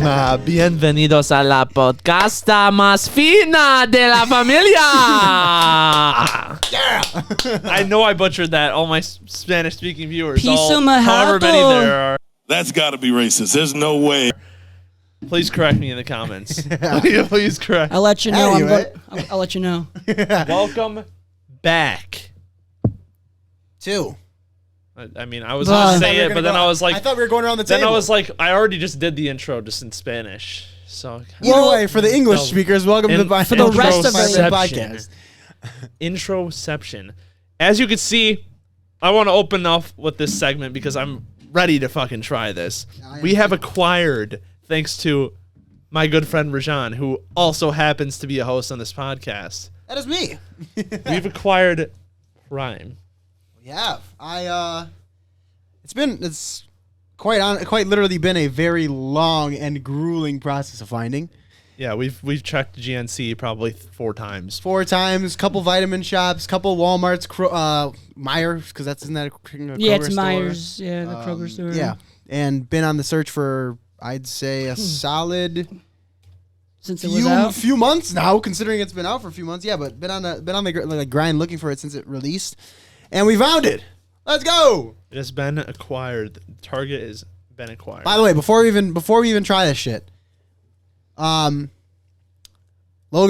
Bienvenidos a la podcasta más fina de la familia. Yeah. I know I butchered that. All my Spanish-speaking viewers, Piso however many there are. That's got to be racist. There's no way. Please correct me in the comments. Please correct. I'll let you know. Anyway. I'll let you know. Welcome back. 2. I mean, I was going to say it, but then I was like... I thought we were going around the table. Then I was like, I already just did the intro just in Spanish. So Either way, for the English speakers, welcome to the for the rest of the podcast. Introception. As you can see, I want to open up with this segment because I'm ready to fucking try this. We have acquired, thanks to my good friend Rajan, who also happens to be a host on this podcast. That is me. We've acquired Prime. We have. It's quite literally been a very long and grueling process of finding. Yeah, we've checked GNC probably 4 times. 4 times, couple vitamin shops, couple Walmarts, Myers, because isn't that a Kroger Yeah, it's store? Myers. Yeah, the Kroger store. Yeah, and been on the search for, I'd say, a solid Since it was out. few months now, considering it's been out for a few months. Yeah, but been on the grind looking for it since it released, and we found it. Let's go. It has been acquired. The Target has been acquired. By the way, before we even try this shit, Logan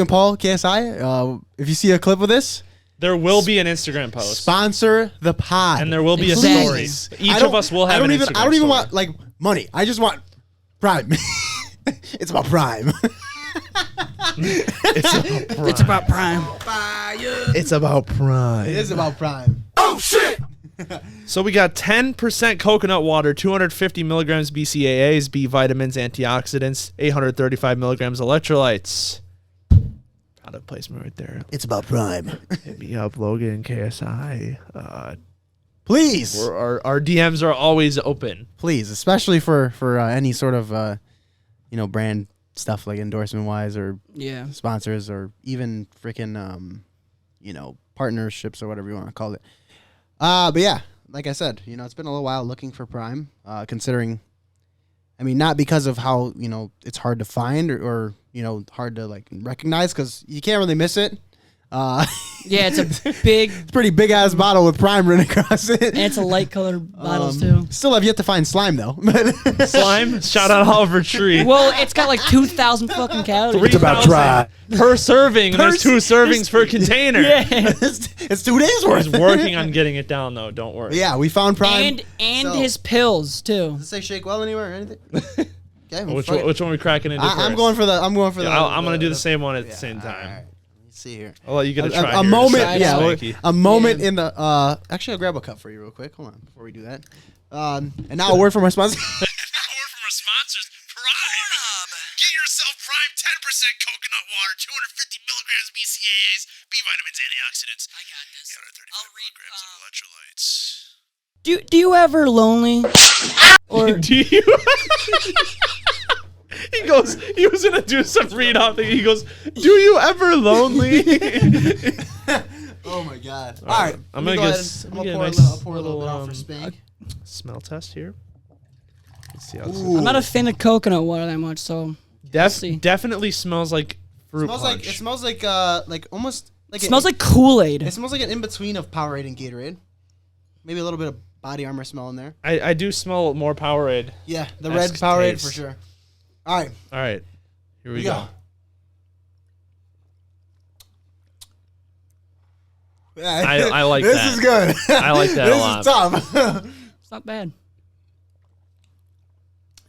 Paul, KSI, if you see a clip of this, there will be an Instagram post. sponsor the pod, And there will be a Exactly. story. Each of us will have an Instagram I don't even story. want like money. I just want Prime. It's about Prime. It's about Prime. It's about Prime. It is about Prime. So we got 10% coconut water, 250 milligrams BCAAs, B vitamins, antioxidants, 835 milligrams electrolytes. Product placement right there. It's about Prime. Hit me up, Logan, KSI. Please, Our DMs are always open. please, especially for any sort of brand stuff like endorsement wise or Yeah. sponsors or even freaking partnerships or whatever you want to call it. But yeah, like I said, it's been a little while looking for Prime, considering, I mean, not because of how, it's hard to find or hard to like recognize because you can't really miss it. Yeah, it's a big, It's a pretty big ass bottle with Prime written across it. and it's a light colored bottles too. Still have yet to find slime though. Slime, shout out Oliver Tree. Well, it's got like 2,000 fucking calories. It's about try. per serving, and there's 2 servings per container. Yeah. it's 2 days worth. He's working on getting it down, though. Don't worry. Yeah, we found Prime. And So- his pills too. Does it say shake well anywhere or anything? Okay, well, Which fuck it. one are we cracking into first? I'm going for the. Yeah, I'm going to do the same one at the same all time. right. Let's see here. I'll let you get a try. A here. moment, Try it yeah, out. a moment in the. Actually, I'll grab a cup for you real quick. Hold on, before we do that. And now a word from our sponsor. Word from our sponsors, Prime. Get yourself Prime 10% coconut water, 250 milligrams BCAAs, B vitamins, antioxidants. I got this. 835 milligrams of electrolytes. Do you ever lonely? Or Do you? He was gonna do some read off thing. He goes, "Do you ever lonely?" Oh my god! All right, I'm let me gonna go get ahead and- I'm I'm gonna gonna get a pour a nice little bit out little, for Spank. Smell test here. Let's see how Ooh. I'm not a fan of coconut water that much, so see. definitely smells like fruit punch. It smells like almost like it smells like Kool-Aid. it smells like an in between of Powerade and Gatorade. Maybe a little bit of Body Armor smell in there. I do smell more Powerade. Yeah, the Esque red Powerade taste. for sure. All right, All right, here we go. I like this that. is good. I like that a lot. This is tough. It's not bad.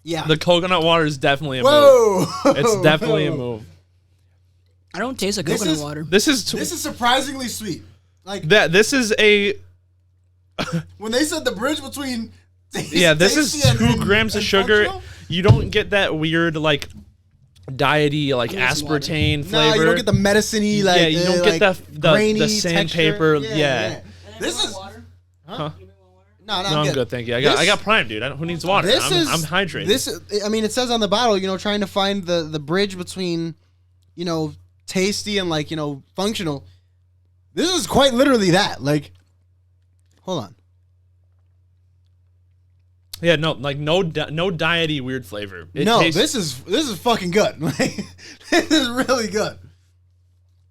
Yeah. The coconut water is definitely a move. Whoa. It's definitely a move. I don't taste like This coconut is- water. This is This is surprisingly sweet. Like this is a when they said the bridge between yeah. This is tasty 2 grams of and sugar. functional? You don't get that weird like diety like need some water. aspartame No, flavor. you don't get the medicine-y like yeah, you don't get the grainy sandpaper. texture. Yeah. This is Huh? no, No, I'm good. Thank you. I got Prime, dude. Who needs water? This I'm hydrated. I mean, it says on the bottle, trying to find the bridge between, tasty and like, functional. This is quite literally that. Like, hold on. Yeah, no, like no diety weird flavor. This is fucking good. Like, this is really good.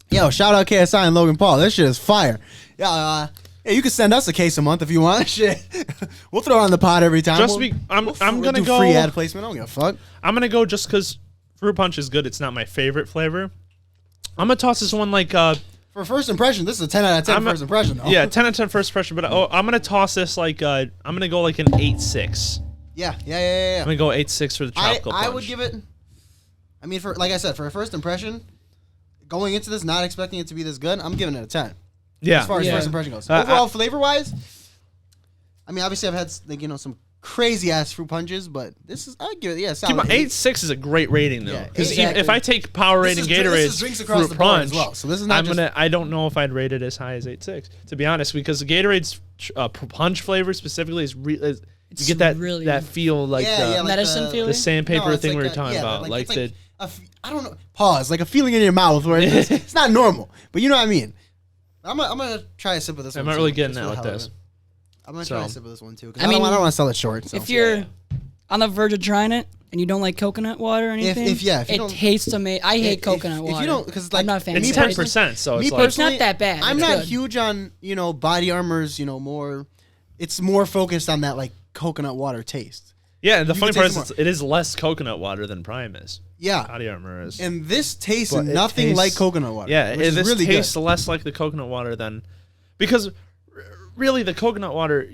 Yo, shout out KSI and Logan Paul. This shit is fire. Yeah, you can send us a case a month if you want. Shit, we'll throw it on the pod every time. I'm gonna do go free ad placement. I don't give a fuck. I'm gonna go just because fruit punch is good. It's not my favorite flavor. I'm gonna toss this one like for first impression. This is a 10 out of 10 first impression. Though. Yeah, 10 out of 10 first impression. But I'm gonna toss this like I'm gonna go like an 8.6. Yeah. I'm gonna go 8.6 for the tropical punch. I would give it. I mean, like I said, for a first impression, going into this not expecting it to be this good, I'm giving it a 10. Yeah. As far as first impression goes. Overall, flavor-wise, I mean, obviously I've had some crazy-ass fruit punches, but this is, I'd give it, solid. 8.6 is a great rating, though. Yeah, Because exactly. if I take Powerade and Gatorade drinks across fruit the board punch, as well. So this is not I don't know if I'd rate it as high as 8.6, to be honest, because the Gatorade's punch flavor specifically is you get that feel like the medicine feeling? the sandpaper thing like we were talking about. Like the I don't know. Pause. Like a feeling in your mouth where it's not normal, but you know what I mean. I'm gonna try a sip of this one. I'm not really getting that with this. I'm gonna try a sip of this one too. I mean, I don't want to sell it short. So. If you're on the verge of trying it and you don't like coconut water or anything, if you it don't, tastes amazing. I hate coconut water. If you don't, because like I'm not a fan. It's 10%, so it's like it's not that bad. I'm It's not good. huge on Body Armor's more. It's more focused on that like coconut water taste. Yeah, and the funny part taste is it is less coconut water than Prime is. Yeah, Body Armor is. and this tastes But nothing like coconut water. Yeah, which is this really tastes good. less like the coconut water than because really the coconut water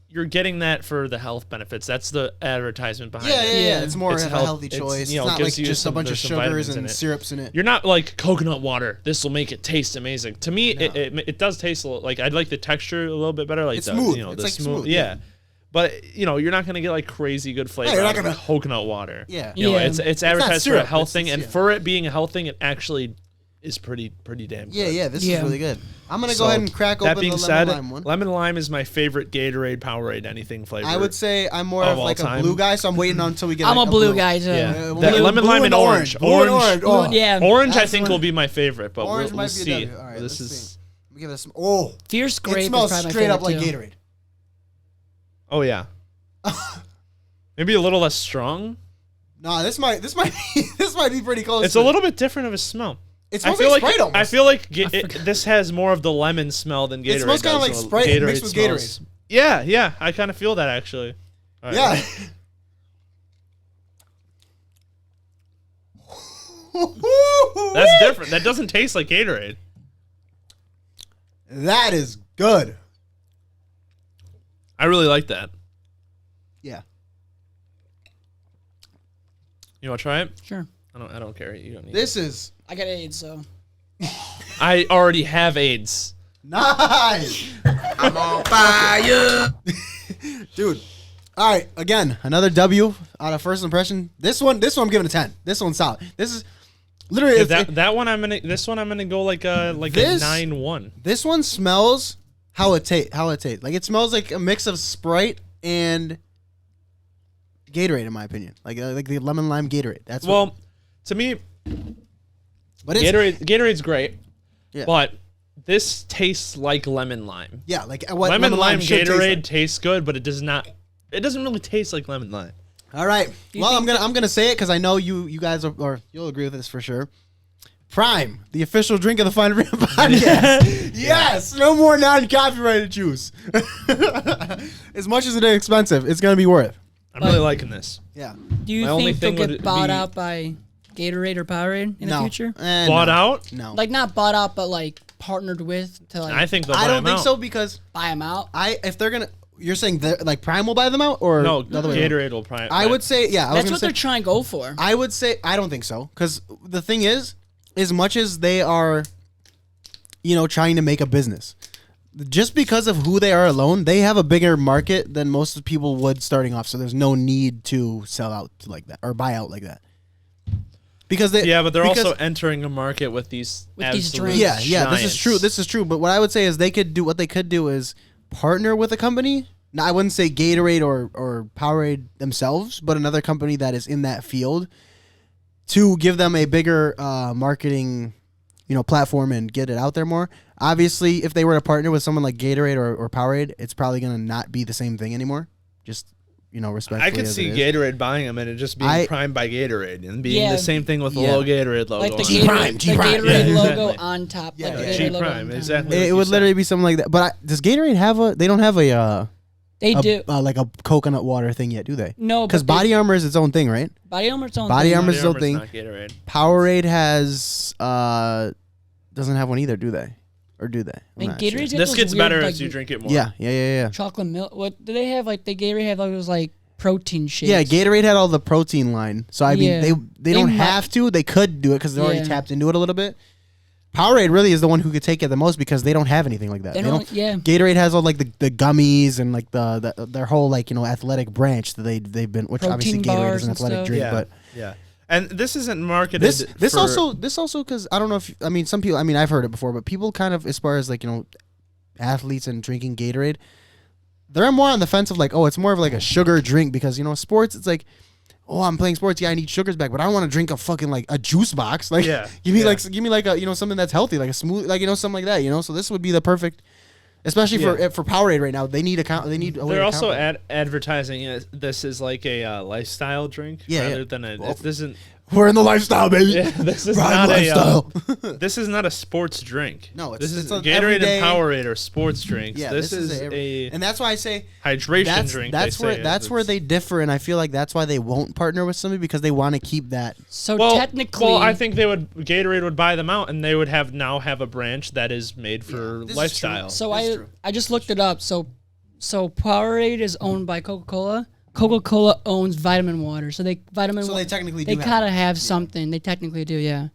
you're getting that for the health benefits. That's the advertisement behind it. Yeah. It's more It's of a healthy choice. It's not like gives you just a bunch of there's some sugars vitamins in and it. syrups in it. You're not like coconut water. This will make it taste amazing. To me, it does taste a little like I'd like the texture a little bit better. Like It's the, smooth. the It's like smooth. smooth, Yeah. But you're not gonna get like crazy good flavor you're not out of gonna- coconut water. Yeah. It's advertised for a syrup, health it's- thing, and yeah. for it being a health thing, it actually is pretty damn good. Yeah. This is really good. I'm gonna So, go ahead and crack open that being the said, lemon lime one. lemon lime is my favorite Gatorade, Powerade, anything flavor. I would say I'm more of of all like time. a blue guy, so I'm waiting until we get. I'm like a blue guy too. Yeah, Blue- that lemon blue lime and and orange. Blue and orange. Oh, Yeah. Orange, I That's think what- will be my favorite, but Orange we'll might be see. a W. All right, This let's is. see. Let me give this some. Oh, Fierce grape it is smells probably my straight up like favorite, too. Gatorade. Oh yeah. Maybe a little less strong. Nah, this might be pretty close. It's to a it. little bit different of a smell. It I smells feel like like Sprite almost. I feel like this has more of the lemon smell than Gatorade. It smells kind of like does. Sprite Gatorade mixed with smells- Gatorade. Yeah, I kind of feel that actually. All right, Yeah. That's different. That doesn't taste like Gatorade. That is good. I really like that. Yeah. You want to try it? Sure. I don't care. You don't need. This is I got AIDS, so I already have AIDS. nice. I'm on fire. Dude. All right, again, another W out of first impression. This one I'm giving a 10. This one's solid. This is literally That one I'm gonna. This one I'm gonna go like a This- 9-1. This one smells how it tastes. Like it smells like a mix of Sprite and Gatorade, in my opinion. Like the lemon lime Gatorade. That's Well, to me, but it's, Gatorade's great, Yeah. but this tastes like lemon lime. yeah, like what Lemon lime should taste Gatorade like. tastes good, but it does not. It doesn't really taste like lemon lime. All right. Well, I'm gonna say it because I know you guys are, or you'll agree with this for sure. Prime, the official drink of the Fun Rant podcast. Yes, no more non-copyrighted juice. As much as it is expensive, it's gonna be worth it. I'm really liking this. Yeah. do you My only think they'll thing get would bought be- out by Gatorade or Powerade in the future? Bought no. out? No. Like not bought out, but like partnered with to like I think they'll I buy don't them think out. so because buy them out. if they're gonna, you're saying like Prime will buy them out or No, the other way around? Gatorade will probably. I would say yeah. I was That's gonna what say, they're trying to go for. I would say I don't think so because the thing is, as much as they are, trying to make a business, just because of who they are alone, they have a bigger market than most people would starting off. So there's no need to sell out like that or buy out like that. Because they Yeah, but they're because- also entering a market with these With these absolute drinks. yeah. This is giants. true. This is true. But what I would say is what they could do is partner with a company. Now I wouldn't say Gatorade or Powerade themselves, but another company that is in that field to give them a bigger marketing, platform and get it out there more. Obviously, if they were to partner with someone like Gatorade or Powerade, it's probably gonna not be the same thing anymore. Just respectfully. I could as see it is. Gatorade buying them and it just being primed by Gatorade and being the same thing with the low Gatorade logo. Like the G-Prime, Gatorade Yeah, logo exactly. on top. Yeah, like the yeah. Gatorade logo G-Prime, on top. exactly. It would literally be something like that. But does Gatorade have they don't have They do. like a coconut water thing yet, do they? No, Because Body Armor is its own thing, right? Body Armor's own Body thing. Armor's its own Armor's thing. not Gatorade. Powerade has doesn't have one either, do they? Or do they? I'm And not sure. Gatorade's got This those gets weird, better like, as you drink it more. Yeah. chocolate milk. What do they have? Like the Gatorade have those like protein shakes. Yeah, Gatorade had all the protein line. So, I mean, Yeah. they don't They might- have to. They could do it because they're already Yeah. tapped into it a little bit. Powerade really is the one who could take it the most because they don't have anything like that. They don't. Yeah. Gatorade has all like the gummies and like their whole like athletic branch that they've been, which obviously Protein Gatorade bars is an and athletic stuff. drink, Yeah. but Yeah. And this isn't marketed. this for- also because I don't know if some people, I've heard it before, but people kind of, as far as like athletes and drinking Gatorade, they're more on the fence of like, oh, it's more of like a sugar drink because sports, it's like, oh, I'm playing sports, yeah, I need sugars back, but I don't want to drink a fucking like a juice box. Like, Yeah, give me yeah. like a something that's healthy, like a smooth, like something like that. So this would be the perfect, especially Yeah. for Powerade right now. They need a way They're to also count advertising this is like a lifestyle drink rather than this isn't. We're in the lifestyle, baby. Yeah, this is Prime not lifestyle. this is not a sports drink. No, this is it's an Gatorade everyday- and Powerade are sports drinks. Yeah, this is a and that's why I say hydration drink. That's where they differ, and I feel like that's why they won't partner with somebody because they want to keep that. So Well, technically, I think Gatorade would buy them out, and they would have a branch that is made for this is lifestyle. So That's I true. I just looked it up. So Powerade is owned by Coca-Cola. Coca-Cola owns Vitamin Water. So they technically do have gotta it. have something. They technically do, yeah.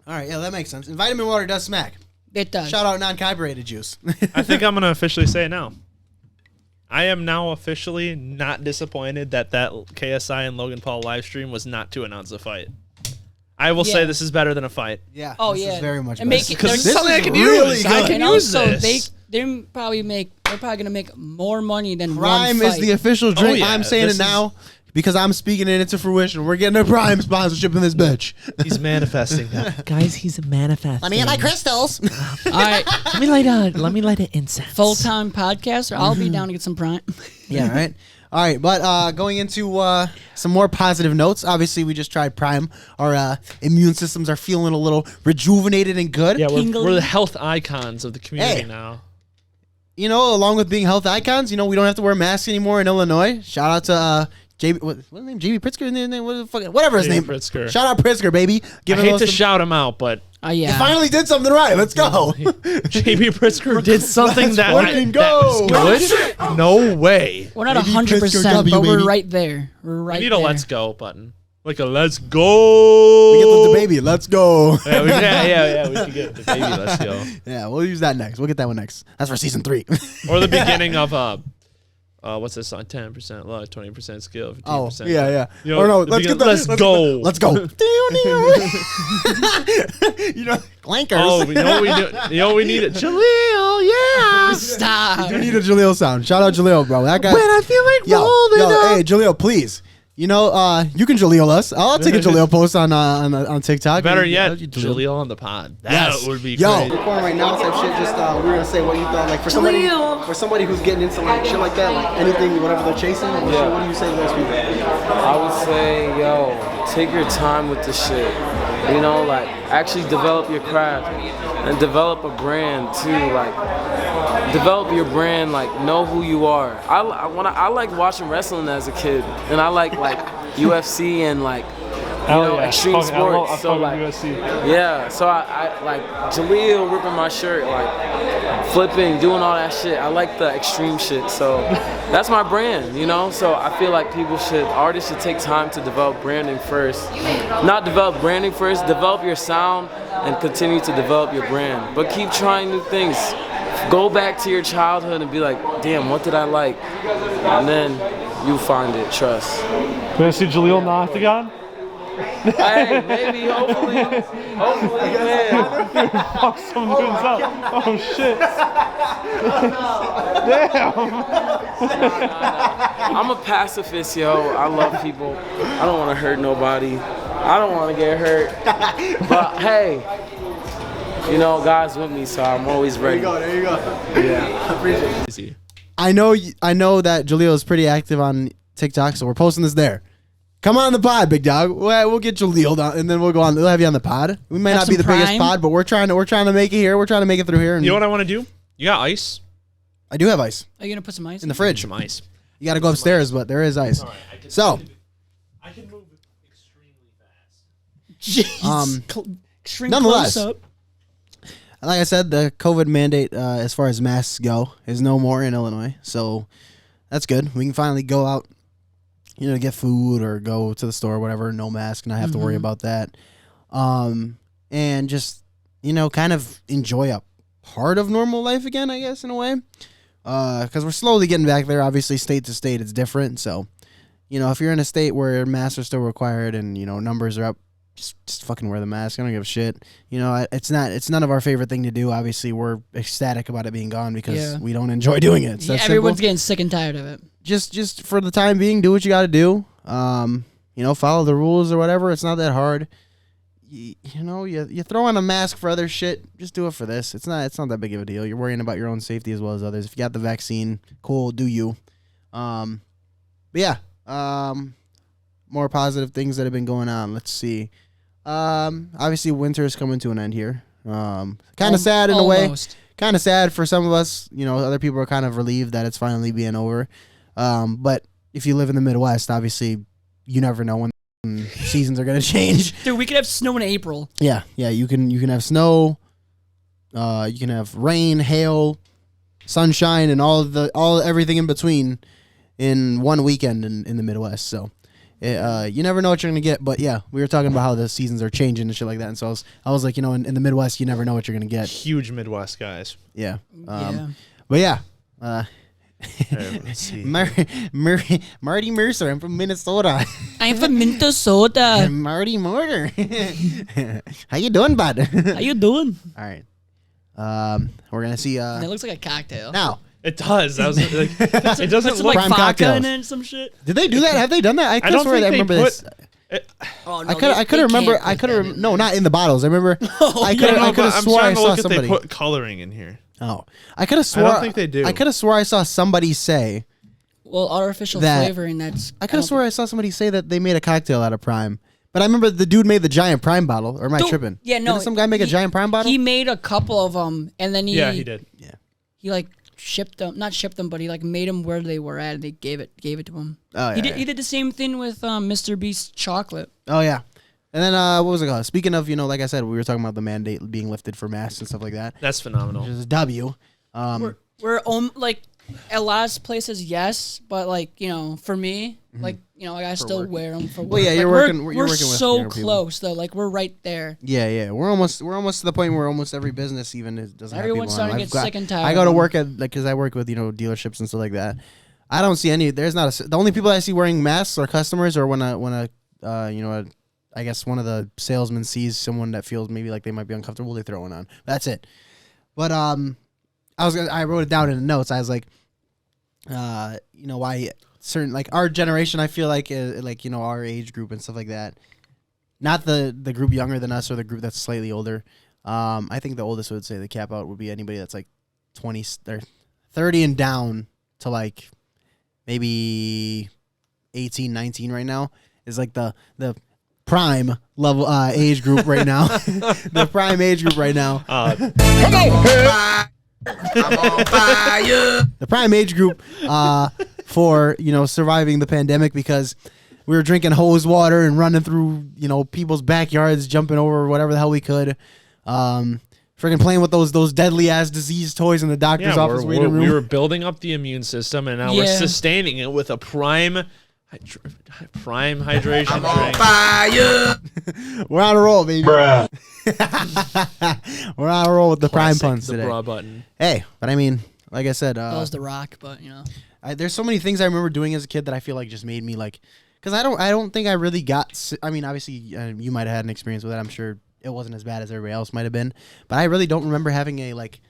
All right, yeah, that makes sense. And vitamin water does smack. It does. Shout out non-carbonated juice. I think I'm gonna officially say it now. I am now officially not disappointed that KSI and Logan Paul live stream was not to announce a fight. I will say Yeah. this is better than a fight. Yeah. Oh this yeah, is very much And better. make it- Because there's- this is something I can really use. good. I can and use also this. they're probably gonna make more money than Prime one is fight. the official drink. yeah, I'm saying this it now because I'm speaking it into fruition. We're getting a Prime sponsorship in this bitch. He's manifesting that. Guys, he's a manifest. Let me get my crystals. All right, Let me light an incense. full-time podcaster. I'll be down to get some Prime. Yeah, right. All right, but going into some more positive notes. Obviously, we just tried Prime. Our immune systems are feeling a little rejuvenated and good. Yeah, Tingly. we're the health icons of the community Hey. now. Along with being health icons, we don't have to wear masks anymore in Illinois. Shout out to JB. What's his name? JB Pritzker. His name? What the fuck? Whatever his JB name. Pritzker. Shout out Pritzker, baby. I Giving hate us to some- shout him out, but You Yeah. finally did something right. Let's go. JB Pritzker did something that fucking that go. was good. No way. We're not Maybe 100%, Pritzker W, but we're baby. right there. We're right We need there. a let's go button. Like a let's go. We get the baby. Let's go. Yeah, we should get the baby. Let's go. Yeah, we'll use that next. We'll get that one next. That's for season 3. Or the beginning of what's this song? 10% love, 20% skill, 15%. Oh, yeah. You know, Or no, the let's get beginning- the, let's go. Let's go. Clankers. Oh, you know what we do? You know what we need? Jeleel, yeah. Stop. We need a Jeleel sound. Shout out Jeleel, bro. That guy. When I feel like rolling up. Hey, Jeleel, please. You can Jeleel us. I'll take a Jeleel post on TikTok. Better Yeah, yet, Jeleel on the pod. That Yes. would be Yo. great. Recording right now type shit. Just we're gonna say what you thought, like for somebody who's getting into like shit like that, like anything, whatever they're chasing. What do you say to those people? I would say, yo, take your time with the shit. Like actually develop your craft and develop a brand too. Like develop your brand. Like know who you are. I like watching wrestling as a kid, and I like UFC and extreme sports. So yeah. So I like Jeleel ripping my shirt, like flipping, doing all that shit. I like the extreme shit. So that's my brand, So I feel like artists should take time to develop branding first. Not develop branding first, develop your sound and continue to develop your brand. But keep trying new things. Go back to your childhood and be like, damn, what did I like? And then you find it, trust. Gonna see Jeleel in the octagon? Hey, maybe, hopefully, man. Fuck, some dude's up. Oh shit. I'm a pacifist, yo. I love people. I don't want to hurt nobody. I don't want to get hurt. But hey, God's with me, so I'm always ready. There you go. Yeah. Appreciate it. Easy. I know that Jeleel is pretty active on TikTok, so we're posting this there. Come on the pod, big dog. We'll get Jeleel down, and then we'll go on. We'll have you on the pod. We may not be the biggest pod, but we're trying to make it here. We're trying to make it through here. And you know what I want to do? You got ice? I do have ice. Are you gonna put some ice in the fridge? Some ice. You got to go upstairs, but there is ice. Right, I can move extremely fast. Jeez. Nonetheless, Close up. like I said, the COVID mandate as far as masks go is no more in Illinois, so that's good. We can finally go out, get food or go to the store or whatever, no mask, not have to worry about that. And just, kind of enjoy a part of normal life again, I guess, in a way. Because we're slowly getting back there. Obviously, state to state, it's different. So, if you're in a state where masks are still required and, numbers are up, just fucking wear the mask. I don't give a shit. It's none of our favorite thing to do. Obviously, we're ecstatic about it being gone because we don't enjoy doing it. Yeah, everyone's getting sick and tired of it. Just for the time being, do what you got to do. Follow the rules or whatever. It's not that hard. You throw on a mask for other shit. Just do it for this. It's not that big of a deal. You're worrying about your own safety as well as others. If you got the vaccine, cool, do you. But yeah. More positive things that have been going on. Let's see. Obviously, winter is coming to an end here. Kind of sad in a way. Kind of sad for some of us. Other people are kind of relieved that it's finally being over. But if you live in the Midwest, obviously, you never know when seasons are gonna change. Dude, we could have snow in April. Yeah. You can have snow. You can have rain, hail, sunshine, and everything in between in one weekend in the Midwest. So. You never know what you're gonna get, but yeah, we were talking about how the seasons are changing and shit like that, and so I was like, in the Midwest, you never know what you're gonna get. Huge Midwest guys. Yeah. Yeah. But yeah. Let's see. Marty Mercer. I'm from Minnesota. I'm from Minnesota. I'm Marty Mortar. How you doing, bud? How you doing? All right. We're gonna see. It looks like a cocktail. Now. It does. I was like, it doesn't Some look. like prime vodka cocktails. in it and some shit. Did they do that? Have they done that? I don't swear think I they remember put. this. Oh, no, I could remember. I could have. No, not in the bottles. I remember. I could have I'm swore I trying to saw look if somebody. they put coloring in here. Oh, I could have swore. I don't think they do. I could have swore I saw somebody say. Well, artificial That- flavoring. That's. I could have swore I saw somebody say that they made a cocktail out of Prime. But I remember the dude made the giant Prime bottle. Or am I Dude, tripping? yeah, no, Didn't some guy make a giant Prime bottle? He made a couple of them, and then he did. Yeah. he like shipped them, not shipped them, but he like made them where they were at, and they gave it to him. Oh, He yeah. did the same thing with Mr. Beast's chocolate. Oh, yeah. And then, what was it called? Speaking of, like I said, we were talking about the mandate being lifted for masks and stuff like that. That's phenomenal. Which is a W. We're like at a lot of places, yes, but like for me, like I gotta still wear them for work. Well, yeah, you're Like, working. We're You're working with so younger people. close though. Like we're right there. Yeah. We're almost to the point where almost every business even doesn't Everyone's have people. starting to get sick and tired. I go of to them. work at because I work with dealerships and stuff like that. I don't see any. There's not the only people I see wearing masks are customers or when I guess one of the salesmen sees someone that feels maybe like they might be uncomfortable, they throw one on. That's it. But I wrote it down in the notes. I was like, why certain like our generation, I feel like our age group and stuff like that. Not the group younger than us or the group that's slightly older. I think the oldest would say the cap out would be anybody that's like 20 or 30 and down to like maybe 18, 19 right now is like the prime level age group right now. The prime age group right now. The prime age group for surviving the pandemic because we were drinking hose water and running through people's backyards, jumping over whatever the hell we could. Freaking playing with those deadly ass disease toys in the doctor's office waiting room. We were building up the immune system, and now we're sustaining it with a prime hydration drink. Fire. We're on a roll, baby. Bruh. We're on a roll with the prime puns the today. bra button. Hey, but I mean, like I said, That was The Rock, but there's so many things I remember doing as a kid that I feel like just made me like, because I don't think I really got. I mean, obviously, you might have had an experience with it. I'm sure it wasn't as bad as everybody else might have been, but I really don't remember having a like,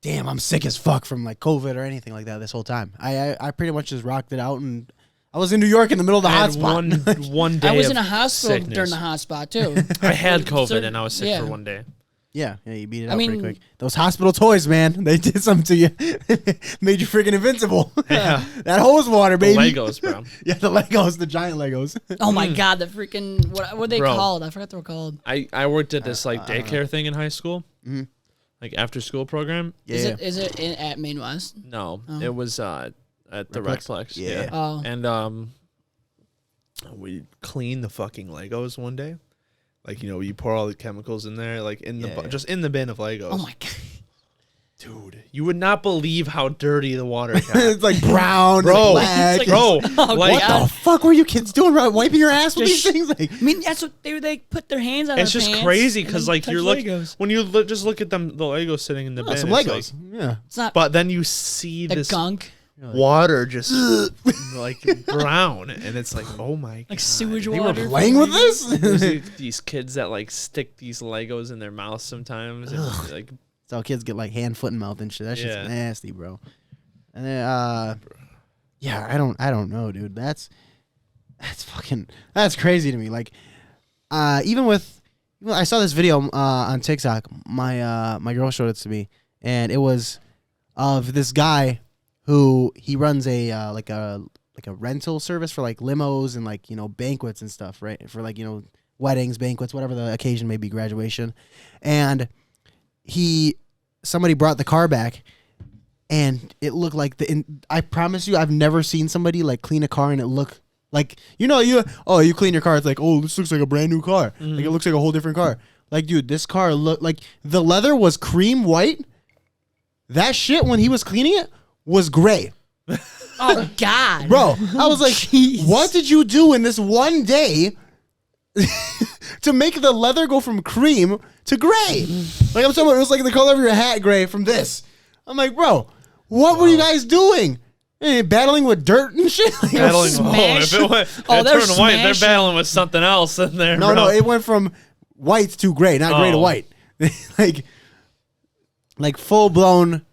damn, I'm sick as fuck from like COVID or anything like that this whole time. I pretty much just rocked it out, and I was in New York in the middle of the hotspot. One day I was of in a hospital sickness. during the hotspot too. I had COVID and I was sick for one day. Yeah, you beat it I out pretty mean- quick. Those hospital toys, man, they did something to you. Made you freaking invincible. Yeah. That hose water, The baby. Legos, bro. Yeah, the Legos, the giant Legos. Oh my god, the freaking what are they Bro. called? I forgot what they're called. I worked at this like daycare thing in high school, like after school program. Yeah. Is it at Main West? No, it was at the Recplex? Recplex. Yeah. Oh. And we cleaned the fucking Legos one day. Like, you know, you pour all the chemicals in there, like in the just in the bin of Legos. Oh my god. Dude, you would not believe how dirty the water got. It's like brown, Bro, black. bro, Oh, like God. What the fuck were you kids doing? Wiping your ass with these Just- things? Like, I mean, that's what they put their hands on. it's their just pants crazy and because then like touch you're Legos. when you just look at them, the Legos sitting in the bin, some it's Legos. like- Yeah. It's not but then you see the this gunk, water just like brown, and it's like, oh my like god, sewage They water. were playing with There's this? these kids that like stick these Legos in their mouths sometimes, and like That's how kids get like hand, foot, and mouth and shit. That shit's Yeah. nasty, bro. And then, yeah, I don't know, dude. That's crazy to me. Like, even I saw this video on TikTok. My girl showed it to me, and it was of this guy who he runs a like a rental service for like limos and like, you know, banquets and stuff, right? For like, you know, weddings, banquets, whatever the occasion may be, graduation, and somebody brought the car back, and it looked like I promise you, I've never seen somebody like clean a car and it look like, you clean your car, it's like, oh, this looks like a brand new car. Like, it looks like a whole different car. Like, dude, this car looked like the leather was cream white. That shit, when he was cleaning it, was gray. Oh god, Bro, I was like, Jeez. what did you do in this one day to make the leather go from cream to gray? Like, I'm talking about, it was like the color of your hat gray from this. I'm like, bro, what were you guys doing? Battling with dirt and shit? Like, battling. smash. If it went, Oh, it they're turned white, they're smashing. battling with something else in there. no, bro. it went from white to gray, not gray to Oh. white. like full blown.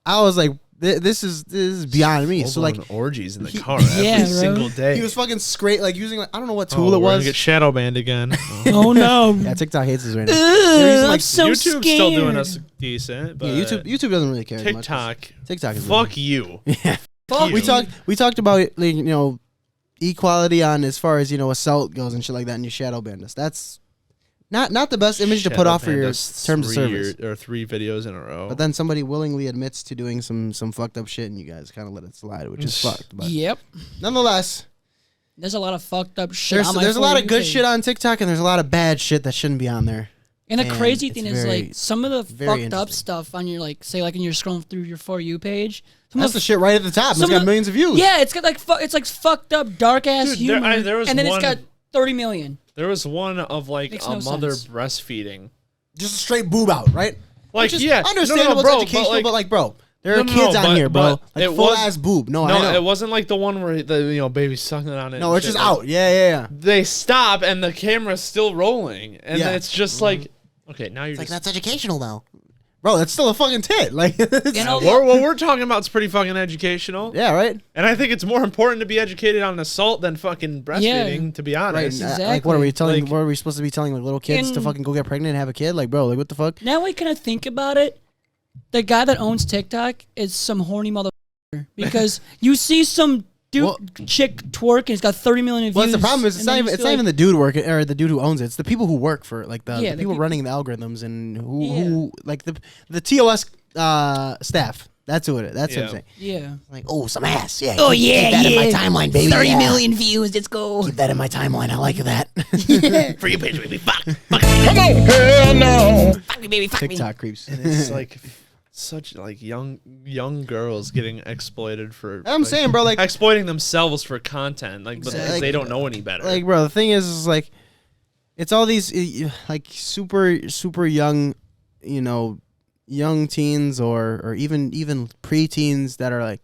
I was like, this is beyond me. So like, Full-blown orgies in the he- car Yeah, every bro. single day. he was fucking like using like, I don't know what Oh, tool it we're gonna was. get shadow banned again. Oh. Oh no. Yeah, TikTok hates us right now. They're using, I'm like, so YouTube's scared. still doing us decent, but yeah, YouTube doesn't really care as much. TikTok, TikTok is fuck you. Yeah. Fuck We you. talked about, like, you know, equality on as far as, you know, assault goes and shit like that, and you shadow banned us. That's not the best image to put off for your terms of service. Or 3 videos in a row. But then somebody willingly admits to doing some fucked up shit, and you guys kind of let it slide, which is fucked. But Yep. nonetheless, There's a lot of fucked up shit. there's on my a lot For of You good page. shit on TikTok, and there's a lot of bad shit that shouldn't be on there. And the and crazy it's thing is, very- like, some of the very fucked up interesting. stuff on your, like, say, like, when you're scrolling through your For You page. Some That's of the shit right at the top. and It's some got of- millions of views. Yeah, it's got like it's like fucked up, dark ass Dude, there- humor, there was and then one- it's got 30 million. There was one of like Makes a no mother sense. breastfeeding. Just a straight boob out, right? Like, Which is yeah, understandable, bro, it's educational, but like, bro, there are No, kids on but- here, bro. but Like, it full was- ass boob. No, I no, know. it wasn't like the one where the baby's sucking on it. No, and it's shit. just out. Yeah. They stop and the camera's still rolling, and Yeah. then it's just like, okay, now you're Like, just. that's educational, though. Bro, that's still a fucking tit. Like, it's- You know, What we're talking about is pretty fucking educational. yeah, right? And I think it's more important to be educated on assault than fucking breastfeeding, to be Right. honest. Like, what are we telling? Like- what are we supposed to be telling like little kids to In- fucking go get pregnant and have a kid? Like, bro, like, what the fuck? now I kind of think about it. The guy that owns TikTok is some horny motherfucker because you see some dude Well- chick twerk and it's got 30 million views. Well, that's the problem is and then you it's see, not even the dude working or the dude who owns it. It's the people who work for it, like the Yeah, the people peop- running the algorithms and who like the TOS staff. That's who it is. That's what I'm Yeah. saying. Yeah. Like, oh, some ass. Yeah. Oh, keep yeah, that in my yeah. timeline, baby. 30 yeah. million views. Let's go. Keep that in my timeline. I like that. For you, bitch, baby. Fuck. Fuck me, baby. Fuck me. TikTok creeps. And it's like such like young girls getting exploited for. I'm like, saying, bro, like, exploiting themselves for content, like, but Exactly. they don't know any better. like, bro, the thing is like, it's all these like super young, you know, young teens or even preteens that are like,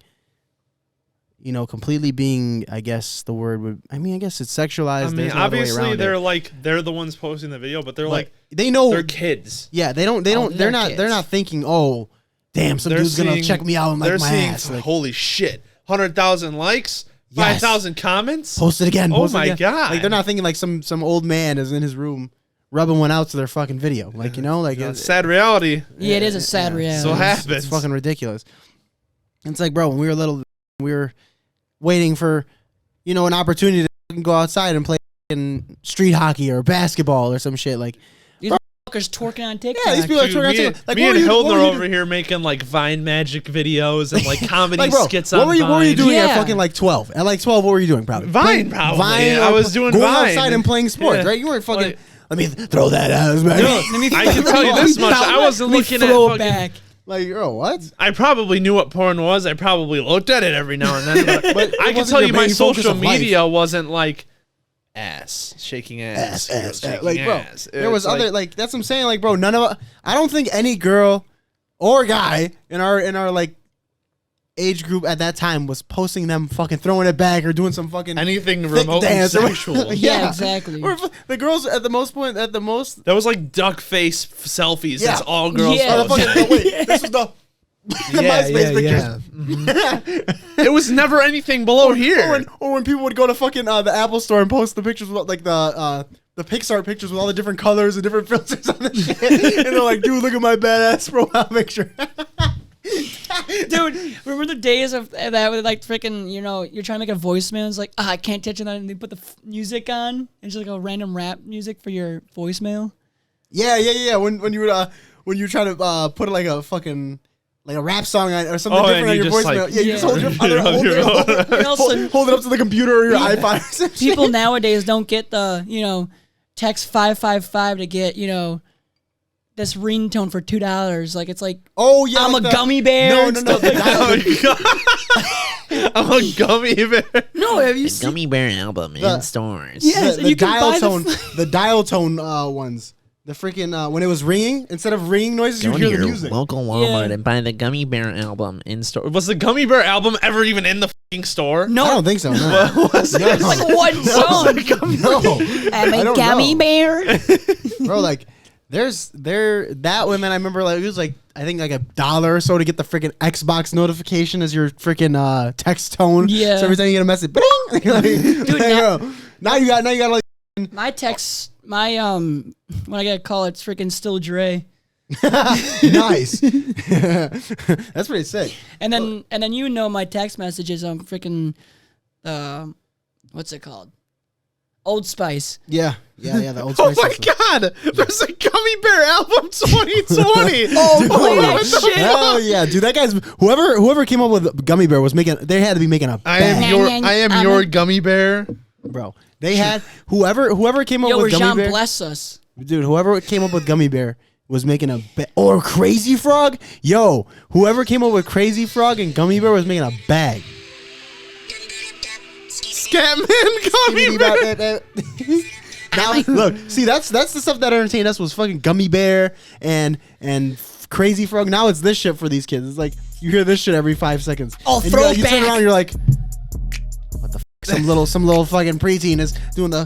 you know, completely being, I guess the word would, I guess it's sexualized. I mean, There's no other way obviously around they're it. like they're the ones posting the video, but they're like they know they're kids. Yeah, they don't. they're They're not kids. thinking, oh, damn, some They're dude's gonna seeing- check me out and they're like my seeing, ass. Like, holy shit, 100,000 likes, Yes. 5,000 comments. post it again. Oh post it my again. God. Like, they're not thinking like some old man is in his room rubbing one out to their fucking video. Like, you know, like sad reality. Yeah, it is a sad reality. So happens. It's fucking ridiculous. It's like, bro, when we were little, we were waiting for, you know, an opportunity to go outside and play street hockey or basketball or some shit. Like, these fuckers twerking on TikTok. yeah, these people are twerking on TikTok. Like, me and Hildner over here making like Vine magic videos and like comedy like, bro, skits what on were you, Vine. What were you doing Yeah. at fucking like 12? At like 12, what were you doing? Probably Vine, probably. Vine. I was doing going Vine. outside and playing sports, Yeah. right? You weren't fucking. Like- let me throw that ass back. I can tell you this much. I wasn't looking at throw it fucking, back. Like, oh, what? I probably knew what porn was. I probably looked at it every now and then. But I can wasn't tell your you my main focus social of life. media wasn't like ass, shaking ass, shaking Like, bro, ass. there was It's other like, like that's what I'm saying. Like, bro, none of I don't think any girl or guy in our like age group at that time was posting them fucking throwing it back or doing some fucking anything thick remotely dance or- sexual. Yeah, exactly. Or the girls at the most. That was like duck face selfies. Yeah. That's all girls Yeah. Oh, the posted. fucking, oh, wait, this was the MySpace pictures. It was never anything below here. Or when people would go to fucking the Apple store and post the pictures with like the Pixar pictures with all the different colors and different filters on the shit. And they're like, dude, look at my badass profile picture. Dude, remember the days of that with like freaking, you know, you're trying to make a voicemail. It's like, I can't touch it. And they put the music on. And it's like a random rap music for your voicemail. Yeah. When you would when you try to put like a fucking like a rap song on or something different on your voicemail. like- Yeah, you just hold your phone, And also, hold it up to the computer or your iPod or some people shit. nowadays don't get the, you know, text 555 to get, you know, this ringtone for $2. Like, it's like, Oh yeah, I'm like a the- gummy bear. No, and no, stuff no. like I'm a gummy bear. No, have you seen? Gummy Bear album The- in stores. Yes, the you can dial buy tone, the the dial tone ones. The freaking when it was ringing, instead of ringing noises, you Go hear to the your music. local Walmart Yeah. and buy the Gummy Bear album in store. Was the Gummy Bear album ever even in the fucking store? No, I don't think so. No. What was it? No. it's like one song. No. I'm I a don't gummy know. bear. Bro, like that one, man. I remember like it was like I think like $1 or so to get the freaking Xbox notification as your freaking text tone. Yeah. So every time you get a message, bling, like, Dude, now you got like My text, my when I get a call, it's freaking still Dre. nice. That's pretty sick. And then you know my text messages on freaking what's it called? Old Spice. Yeah. The Old Oh Spice. my system. god! There's a Gummy Bear album 2020. Oh, play that What the shit. Hell yeah, dude! That guy's whoever came up with Gummy Bear was making. They had to be making a I bag, am your Gummy Bear. bro. They had whoever came up Yo, with Gummy Rajon Bear. bless us. Dude, whoever came up with Gummy Bear was making a or Crazy Frog. Yo, whoever came up with Crazy Frog and Gummy Bear was making a bag. Scatman Gummy Bear. Now, look, see that's the stuff that entertained us was fucking Gummy Bear and Crazy Frog. Now it's this shit for these kids. It's like you hear this shit every 5 seconds. Oh, and you turn throwback. around, and you're like, what the f-? Some little fucking preteen is doing the.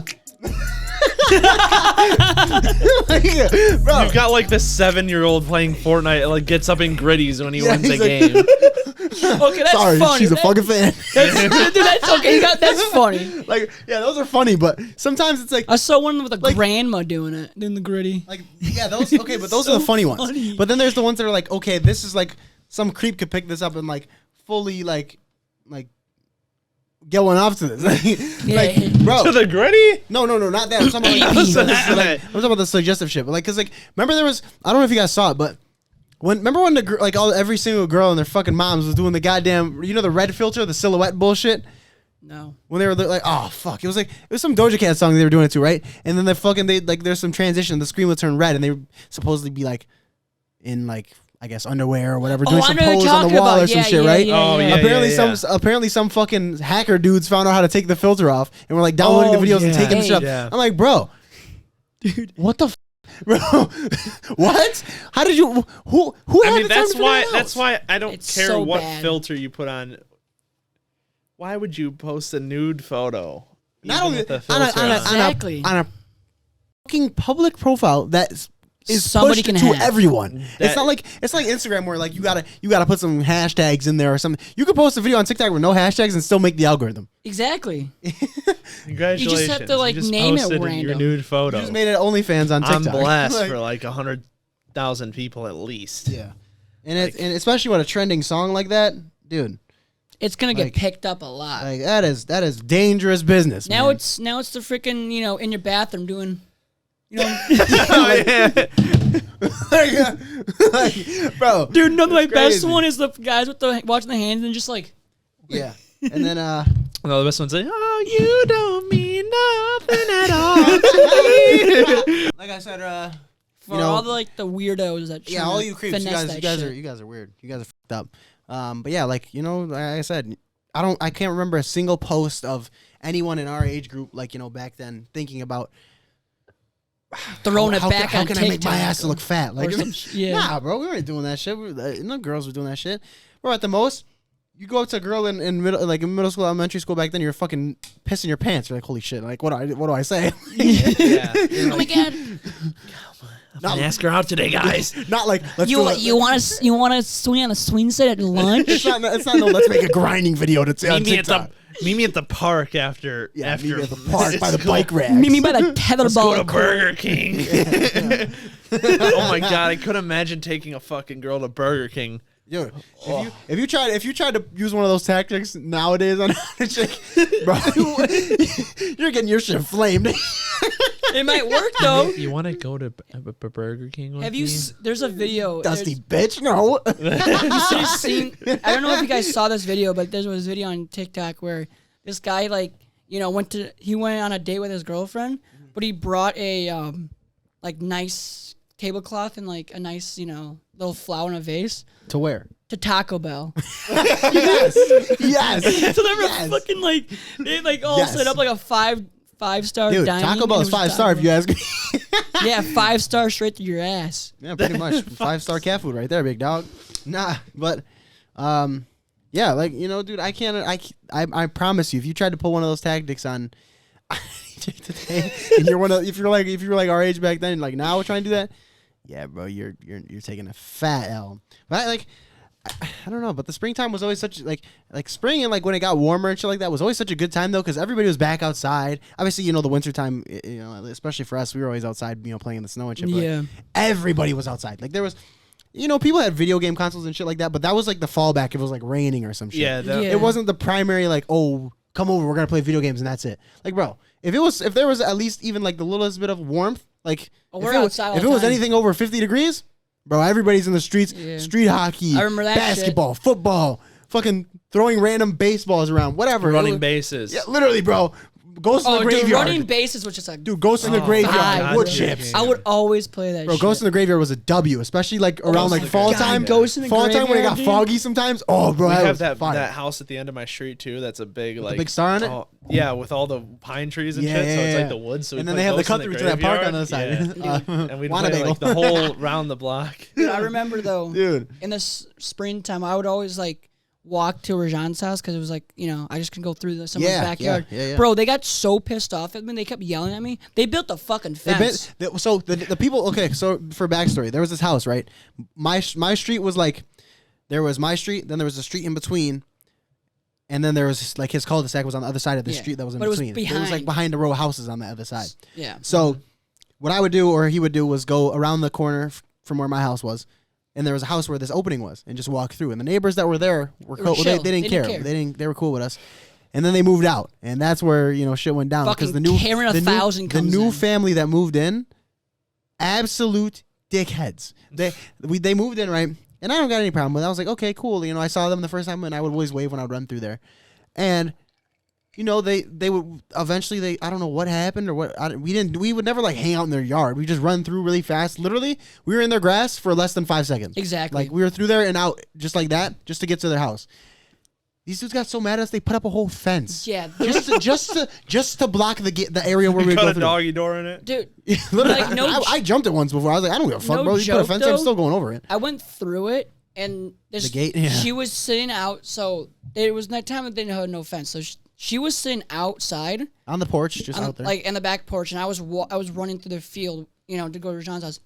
Bro, You've got like the 7-year-old playing Fortnite, like gets up in gritties when he wins a he's like- game. Okay, that's sorry, funny. she's a fucking fan. Dude, that's okay. That's funny. Like, yeah, those are funny, but sometimes it's like, I saw one with a Like- grandma doing it, doing the gritty. like, yeah, those okay, but those are the funny ones. funny. But then there's the ones that are like, okay, this is like some creep could pick this up and like fully like get one off to this. like, bro, To the gritty? no, not that. I'm talking about like, I'm talking about the suggestive shit. But like, cause like, remember there was, I don't know if you guys saw it, but remember when every single girl and their fucking moms was doing the goddamn, you know, the red filter, the silhouette bullshit. No. When they were like, oh fuck, it was some Doja Cat song they were doing it to, right? And then they like there's some transition, the screen would turn red, and they would supposedly be like in like I guess underwear or whatever, doing I some know what pose you're on the talking wall about. or some Yeah, shit, yeah, right? yeah, Oh, yeah. yeah. Apparently some fucking hacker dudes found out how to take the filter off and were like downloading the videos and taking the shit off. Yeah. I'm like, bro, dude, what the bro? What? How did you? Who? I had mean, the time that's to figure why. that out? That's why I don't It's care so what bad. filter you put on. Why would you post a nude photo? Not even only with the on a, filter on a, on? Exactly. on a fucking public profile that is somebody pushed can to have. everyone. That- It's not like Instagram where like you gotta put some hashtags in there or something. You could post a video on TikTok with no hashtags and still make the algorithm. Exactly. Congratulations. You just have to, like, You just name it posted your random. nude photo. You just made it OnlyFans on I'm TikTok. blessed Like, for like 100,000 people at least. yeah, and and especially with a trending song like that, dude. It's gonna get Like- picked up a lot. Like that is dangerous business. now man. it's the freaking in your bathroom doing, Oh, yeah. like, bro, dude. No, my best crazy. one is the guys with the watching the hands and just like. yeah. And then No, the best one's like, oh, you don't mean nothing at all. like I said, For you know, all the the weirdos that yeah, try all to you creeps, you finesse that guys shit. are weird. You guys are fucked up. But yeah, like like I said, I can't remember a single post of anyone in our age group, like back then, thinking about throwing it how back how on can I make my TikTok ass look fat? Like, yeah. nah, bro, we weren't doing that shit. No girls were doing that shit. Bro, at the most, you go up to a girl in middle school, elementary school back then, you're fucking pissing your pants. You're like, holy shit! Like, what do I say? Yeah. Oh my god! I'm gonna ask her out today, guys. Not like let's You do it. you want to swing on a swing set at lunch? It's not no. Let's make a grinding video to on Meet TikTok. me at the park after Yeah, after meet me at the park by the bike rack. Meet me by the Go tetherball to court. Burger King. Oh my god, I couldn't imagine taking a fucking girl to Burger King. Dude, if you tried to use one of those tactics nowadays on a chick, bro, you're getting your shit flamed. It might work though. You want to go to Burger King with Have you? There's a video. Dusty bitch, no. Have you seen? I don't know if you guys saw this video, but there was a video on TikTok where this guy he went on a date with his girlfriend, but he brought a nice tablecloth and like a nice little flower in a vase To where? to Taco Bell. Yes. So they were fucking they all Yes. set up like a five-star Dude, dining. Taco Bell and is it was 5-star if Taco you ask me. Bell. Yeah, 5-star straight to your ass. Yeah, pretty much 5-star cat food right there, big dog. Nah, but yeah, like dude, I can't. I promise you, if you tried to pull one of those tactics on today, and if you're like our age back then, like now we're trying to do that. Yeah, bro, you're taking a fat L. But I don't know, but the springtime was always such like spring and like when it got warmer and shit like that was always such a good time though because everybody was back outside. Obviously, the winter time, especially for us, we were always outside, playing in the snow and shit. But Yeah. everybody was outside. Like there was, people had video game consoles and shit like that, but that was like the fallback if it was like raining or some shit. Yeah, Yeah. It wasn't the primary like, oh, come over, we're gonna play video games and that's it. Like, bro, if there was at least even like the littlest bit of warmth, like we're if it was, outside all if the it was time. anything over 50 degrees, bro, everybody's in the streets, Yeah. street hockey, I remember that basketball, football, fucking throwing random baseballs around, whatever. running bases. Yeah, literally, bro. Ghost in the Dude, graveyard. running bases was just a Dude, Ghost in the graveyard. God, Wood dude. chips. I would always play that. Bro, shit. Ghost in the Graveyard was a W, especially like around like fall God, time. Ghost in the Fall time when it Graveyard, got dude. foggy sometimes. Oh, bro, We that have was that fire. house at the end of my street too. That's a big like big star on it? oh, yeah, with all the pine trees and Yeah, shit. So yeah, it's yeah. like the woods. So we And then play they have the Ghost in cut through to that park on the other side. Yeah. And we'd Wanna play like bagel. the whole round the block. Dude, I remember though, Dude. in the springtime, I would always walk to Rajan's house because it was I just can go through someone's Yeah, backyard. yeah. Bro, they got so pissed off at me. They kept yelling at me. They built a fucking fence. So the people. Okay, so for backstory, there was this house, right? My street was like, there was my street, then there was a street in between, and then there was like his cul-de-sac was on the other side of the Yeah, street that was in but it was between. It was like behind. behind a row of houses on the other side. Yeah. So what I would do, or he would do, was go around the corner from where my house was, and there was a house where this opening was, and just walk through. And the neighbors that were there were cool. chill. They didn't care. They were cool with us. And then they moved out, and that's where shit went down because Fucking the new Karen the 1000 new, the comes new in. family that moved in, absolute dickheads. They moved in, right, and I don't got any problem with it. I was like, okay, cool. I saw them the first time, and I would always wave when I would run through there, and. They would eventually I don't know what happened or what we would never hang out in their yard. We just run through really fast. Literally, we were in their grass for less than 5 seconds. Exactly. Like we were through there and out just like that, just to get to their house. These dudes got so mad at us they put up a whole fence. Yeah. just to block the area where we would Cut go a through. doggy door in it. Dude, Literally, no I jumped it once before. I was like, I don't give a fuck, No bro. You put a joke, fence. I'm though. still going over it. I went through it, and The gate, yeah. she was sitting out, so it was nighttime and they had no fence. So she was sitting outside, On the porch, just on, out there. in the back porch, and I was running through the field, to go to John's house.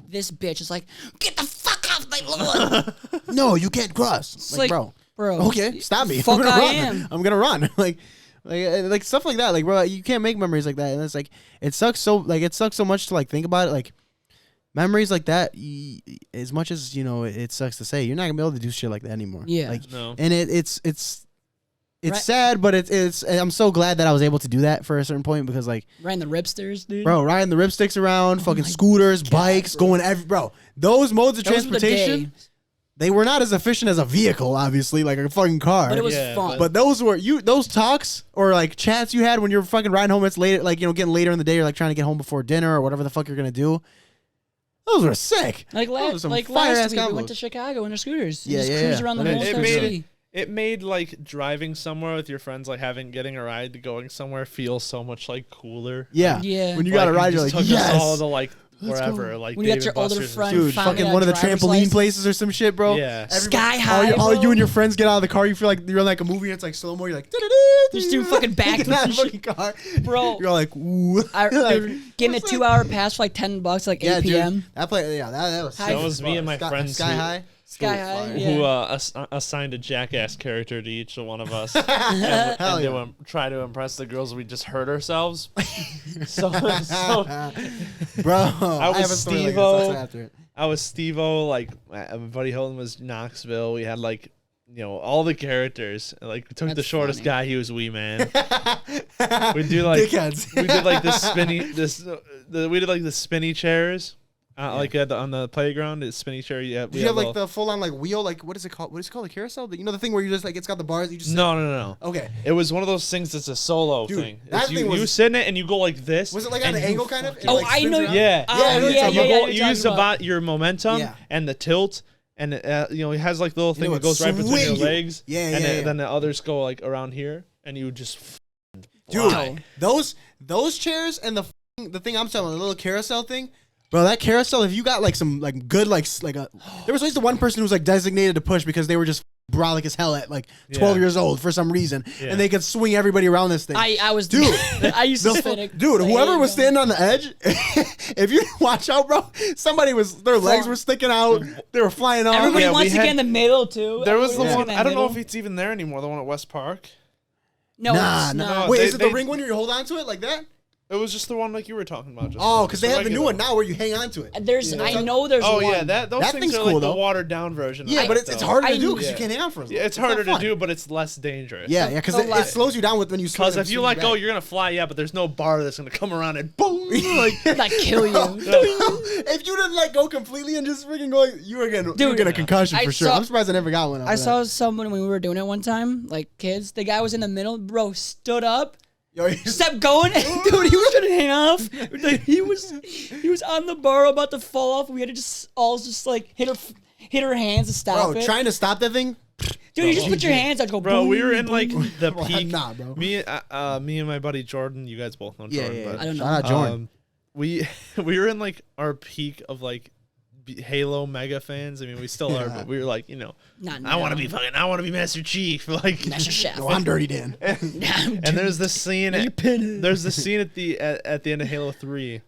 this bitch is like, get the fuck off my lawn. No, you can't cross. It's Like, like, bro, okay, stop me. Fuck, I'm gonna I run. am. I'm gonna run. like stuff like that. Like, bro, you can't make memories like that. And it's like it sucks so much to like think about it. Like memories like that. As much as it sucks to say, you're not gonna be able to do shit like that anymore. Yeah. Like, No. and it's Right. sad, but it's. I'm so glad that I was able to do that for a certain point because like. Riding the ripsters, dude. Bro, riding the ripsticks around, fucking scooters, bikes, going bro. Those modes of Those were the transportation, days. they were not as efficient as a vehicle, obviously, like a fucking car. But it was Yeah, fun. But those talks or like chats you had when you were fucking riding home. It's later, like getting later in the day, or like trying to get home before dinner or whatever the fuck you're gonna do. Those were sick. Like Those were last some week, fire-ass we went combos. to Chicago in our scooters. Yeah, Just yeah, cruise yeah. around the It whole entire made city. It made like driving somewhere with your friends, like getting a ride to going somewhere, feel so much like cooler. Yeah, Yeah. When you got a ride, you're like, took yes. us all to like wherever, like When you got Dave your and older Buster's and friend, stuff. dude, finally fucking got one of the driver's trampoline license. places or some shit, bro. Yeah. Sky high, all you bro. and your friends get out of the car. You feel like you're in like a movie. And it's like slow mo. You're like, Just doing fucking Get backflips out and of the fucking shit. car, Bro. You're all like, ooh. I Like, dude, getting a what's 2-hour pass for like $10, like 8 Yeah, p.m. dude. That play, yeah, that was. High That was me and my Sky, friends Sky who- High. Sky high. Who Yeah. assigned a jackass character to each one of us, Hell and yeah. to try to impress the girls. We just hurt ourselves. so Bro, I was have a story like this. Steve-O. I'll say after it. I was Steve-O, like my buddy Hilton was Knoxville. We had like all the characters. Like we took the That's shortest funny. guy. He was Wee Man. We do like Dickheads. we did like we did like the spinny chairs. Like on the playground, it's spinny chair. Yeah, Did you have like the full on like wheel? Like what is it called? What is it called? A carousel? The thing where you just like it's got the bars. You just no. Okay. It was one of those things that's a solo Dude, thing. that It's thing you was- sit in it and you go like this. Was it like on and an you angle kind of? fucking- It, Oh, like, I spins know- around? Yeah. Oh, Yeah, I know what you're yeah, talking You, about. yeah, go, you're you use talking about. your momentum Yeah. and the tilt, and it has like the little thing it that would goes right between swing your you. legs. Yeah, and yeah, yeah. then the others go like around here, and you just Dude, fly. those chairs and the thing I'm talking about, the little carousel thing. Bro, that carousel, if you got like some like good like a there was always the one person who was like designated to push because they were just brolic as hell at like 12 Yeah. years old for some reason, Yeah. and they could swing everybody around this thing. I was Dude, I used to spin it. dude, whoever was standing. standing on the edge, if you didn't watch out, bro, their legs were sticking out, they were flying off. Everybody Yeah, we wants to had- get in the middle too. There was the Everybody one. wants to get in I don't know middle. if it's even there anymore. The one at West Park. No, Nah, it's nah. not. Wait, They- is it the they- ring one where you hold on to it like that? It was just the one like you were talking about. Just Oh, now. because Just they a have the new regular one now where you hang on to it. There's, Yeah. I know there's Oh one. yeah, those That things thing's are cool, like though. the watered down version. Yeah, of but it, it's though. harder to I do knew- because you Yeah. can't hang on for as long. Yeah, it's not harder to fun. do, but it's less dangerous. Yeah, because The it la- slows you down with when you Because if you let go, you're gonna fly. Yeah, but there's no bar that's gonna come around and boom. Like Like kill you. if you didn't let go completely and just freaking go, you were gonna get a concussion I for sure. saw- I'm surprised I never got one. I saw someone when we were doing it one time, like kids. The guy was in the middle, bro. Stood up, Yo, kept going, and dude, he was gonna hang off. Like, he was on the bar about to fall off. We had to just all just like hit her hands to stop bro, it. trying to stop that thing. Dude, you just put your hands out, go. Bro, boom, we were in boom. like the Bro, peak. nah, bro. Me and my buddy Jordan. You guys both know Jordan. But, I don't know. Shout out Jordan. we were in like our peak of like Halo mega fans. I mean, we still are, but we were like, Not I want to now. be I want to be Master Chief. Like, Master Chef. No, I'm Dirty Dan. and there's this scene. There's the scene at the end of Halo 3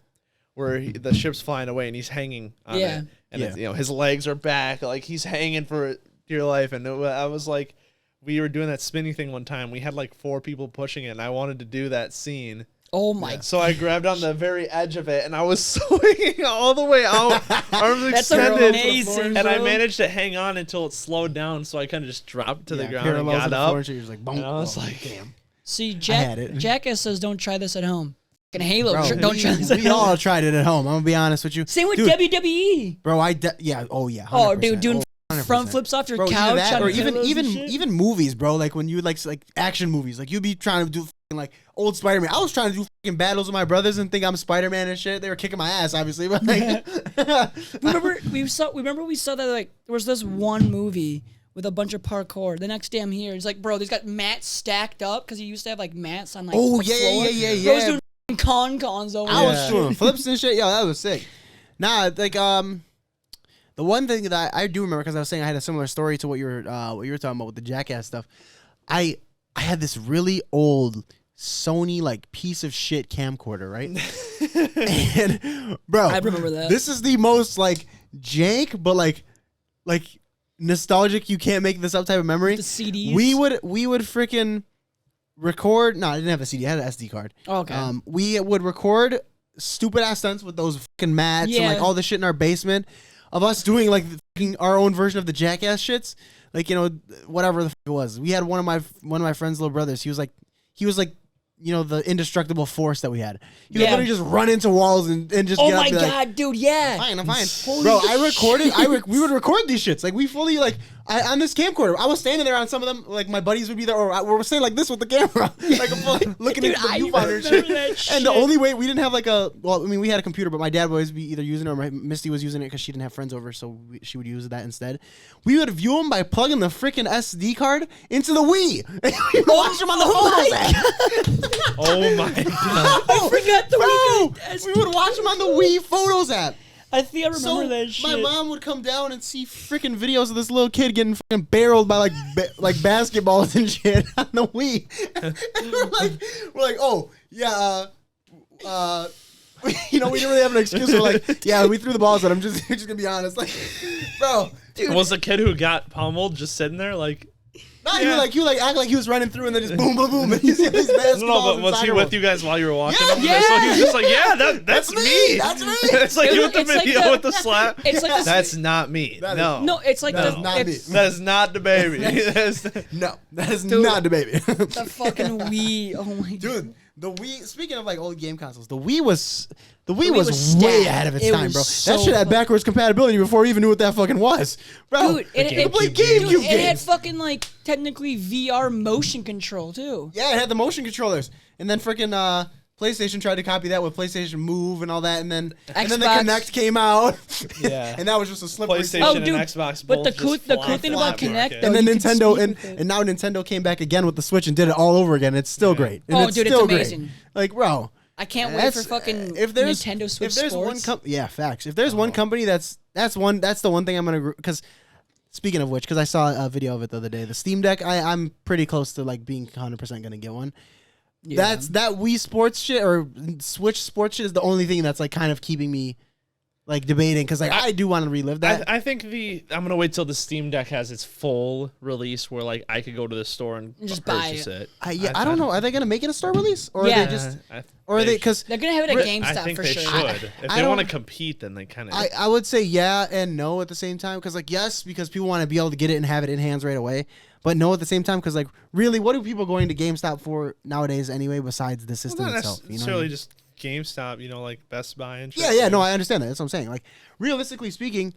where the ship's flying away and he's hanging on Yeah. it, and it's, Yeah. his legs are back, like he's hanging for dear life. And I was like, we were doing that spinning thing one time. We had like 4 people pushing it, and I wanted to do that scene. Oh my. So I grabbed on the very edge of it, and I was swinging all the way out, arms That's extended, amazing, and I bro. managed to hang on until it slowed down. So I kind of just dropped to the ground and parallels got on the up. floor, and you're just like, boom. And I was Oh, like, damn. See, had it. Jackass says don't try this at home. Fucking Halo, Bro, don't try this at we home. all tried it at home. I'm gonna be honest with you. Same with Dude, WWE. Bro, yeah, oh yeah. 100%. Oh, dude, doing 100%. front flips off your Bro, either couch, that, on or even pillows and shit. even movies, bro. Like when you like action movies, like you'd be trying to do fucking, like old Spider-Man. I was trying to do fucking battles with my brothers and think I'm Spider-Man and shit. They were kicking my ass, obviously, but like, Remember we saw that like there was this one movie with a bunch of parkour. The next day I'm here. It's like, bro, they've got mats stacked up because he used to have like mats on like Oh, the yeah, floor. yeah, yeah, Bro was yeah. doing cons over I there. was doing flips and shit. Yo, that was sick. Nah, like the one thing that I do remember because I was saying I had a similar story to what you were talking about with the Jackass stuff. I had this really old Sony like piece of shit camcorder, right? And bro, I remember that. This is the most like jank, but like nostalgic. You can't make this up type of memory. The CDs. We would freaking record. No, I didn't have a CD. I had an SD card. Oh, okay. We would record stupid ass stunts with those fucking mats and like all the shit in our basement of us doing like our own version of the Jackass shits. Like, you know, whatever the fuck it was. We had one of my friend's little brothers. He was like, you know, the indestructible force that we had. He would literally just run into walls and just Oh get up my and be god, like, dude, yeah. I'm fine. Holy Bro, I recorded. shit. We would record these shits. Like we fully on this camcorder. I was standing there on some of them. Like my buddies would be there, or we're saying like this with the camera, like I'm fully looking Dude, into the I viewfinder and remember shit. that And shit. the only way we didn't have like we had a computer, but my dad would always be either using it or Misty was using it because she didn't have friends over, so she would use that instead. We would view them by plugging the freaking SD card into the Wii. And we would watch them on the photos app. Oh my god. I forgot the Bro, weekend. we would watch them on the Wii Photos app. I think I remember that shit. My mom would come down and see freaking videos of this little kid getting fucking barreled by like basketballs and shit on the Wii. And we're like, oh yeah, you know, we didn't really have an excuse. We're like, yeah, we threw the balls at him. Just gonna be honest, like, bro. Was the kid who got pummeled just sitting there like? No, he would act like he was running through and then just boom, boom, boom. And you see these basketballs. No, but was he with you guys while you were watching? him? Yeah. So he was just like, yeah, that's me. That's me. It's like you with the It's like video the- with the slap. It's like the- That's not me. That is- No. No, it's like That is not me. That is not the baby. No, that is Dude. not the baby. the fucking Wii. Oh my god. Dude, the Wii. Speaking of like old game consoles, the Wii was way was way stacked. ahead of its It time, was bro. so That shit had fu- backwards compatibility before we even knew what that fucking was, bro. Dude, it played dude, GameCube it had games. fucking like technically VR motion control too. Yeah, it had the motion controllers, and then freaking PlayStation tried to copy that with PlayStation Move and all that, and then the Xbox. Kinect came out. Yeah. And that was just a slippery PlayStation slope. and dude, Xbox but the both cool- just the cool flop thing in about the Kinect, market. though, And then you can Nintendo speak and, with it. and now Nintendo came back again with the Switch and did it all over again. It's still great. And Oh, it's dude, it's still great. amazing. Like, bro. I can't wait for fucking Nintendo Switch if there's Sports. facts. If there's one company that's the one thing I'm gonna, because speaking of which, because I saw a video of it the other day, the Steam Deck, I'm pretty close to like being 100% gonna get one. Yeah. That Wii Sports shit or Switch Sports shit is the only thing that's like kind of keeping me like debating, because like I do want to relive that. I think I'm gonna wait till the Steam Deck has its full release, where like I could go to the store and Just buy purchase it. I don't know. Are they gonna make it a store release, or Yeah. are they just, or are they? Because They're gonna have it at I GameStop think for they sure. should. If I they want to don't- compete, then they kind of. I would say yeah and no at the same time, because like yes, because people want to be able to get it and have it in hands right away, but no at the same time, because like really, what are people going to GameStop for nowadays anyway, besides the system Well, not itself? You know what I necessarily mean? just GameStop, like Best Buy and shit. Yeah, no, I understand that. That's what I'm saying. Like realistically speaking,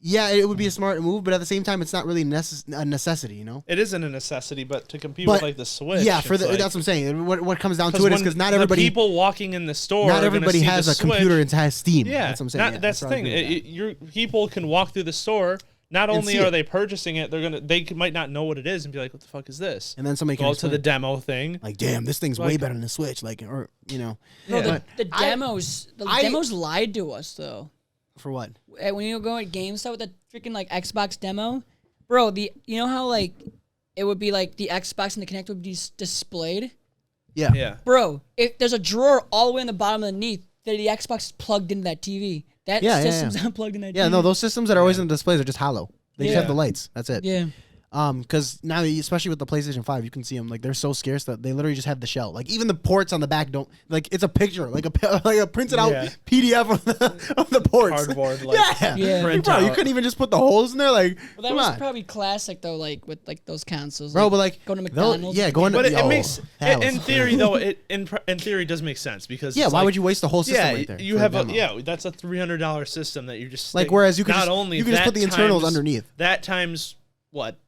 yeah, it would be a smart move, but at the same time, it's not really a necessity, you know. It isn't a necessity, but to compete But with like the Switch, yeah, it's that's like, what I'm saying. What comes down to it is when because not the everybody people walking in the store, not are gonna everybody see has the a computer Switch. and has Steam. Yeah, That's what I'm saying. Yeah, that's the where I thing. agree with that. Your people can walk through the store. Not And only see are it. they purchasing it, might not know what it is and be like, "What the fuck is this?" And then somebody can go to the explain. demo thing. Like, damn, this thing's way Like- better than the Switch. Like, or Bro, Yeah. the demos, demos lied to us though. for what? When you go at GameStop with the freaking like Xbox demo, bro, you know how like it would be like the Xbox and the Kinect would be displayed, Yeah. Yeah, bro. If there's a drawer all the way in the bottom underneath, the Xbox is plugged into that TV. That Yeah, yeah, system's yeah. not plugged in that. Yeah, TV. no, those systems that are always in the displays are just hollow. They just Yeah. have the lights. That's it. Yeah. Because now, especially with the PlayStation 5, you can see them like they're so scarce that they literally just have the shell. Like even the ports on the back don't like it's a picture, like a printed out Yeah. PDF of the ports. cardboard. Like, Yeah, Yeah. print bro, you out. couldn't even just put the holes in there. Like, Well, that come was on. probably classic though, like with like those consoles. Bro, but like going to those- McDonald's. yeah, going to But it oh, makes that in was- theory though. In theory, does make sense because Yeah, it's why like, would you waste the whole system Yeah, right there? you for have demo? that's a $300 system that you just Like, stick- whereas you could not just- only you could just that put the internals times- underneath. That times what?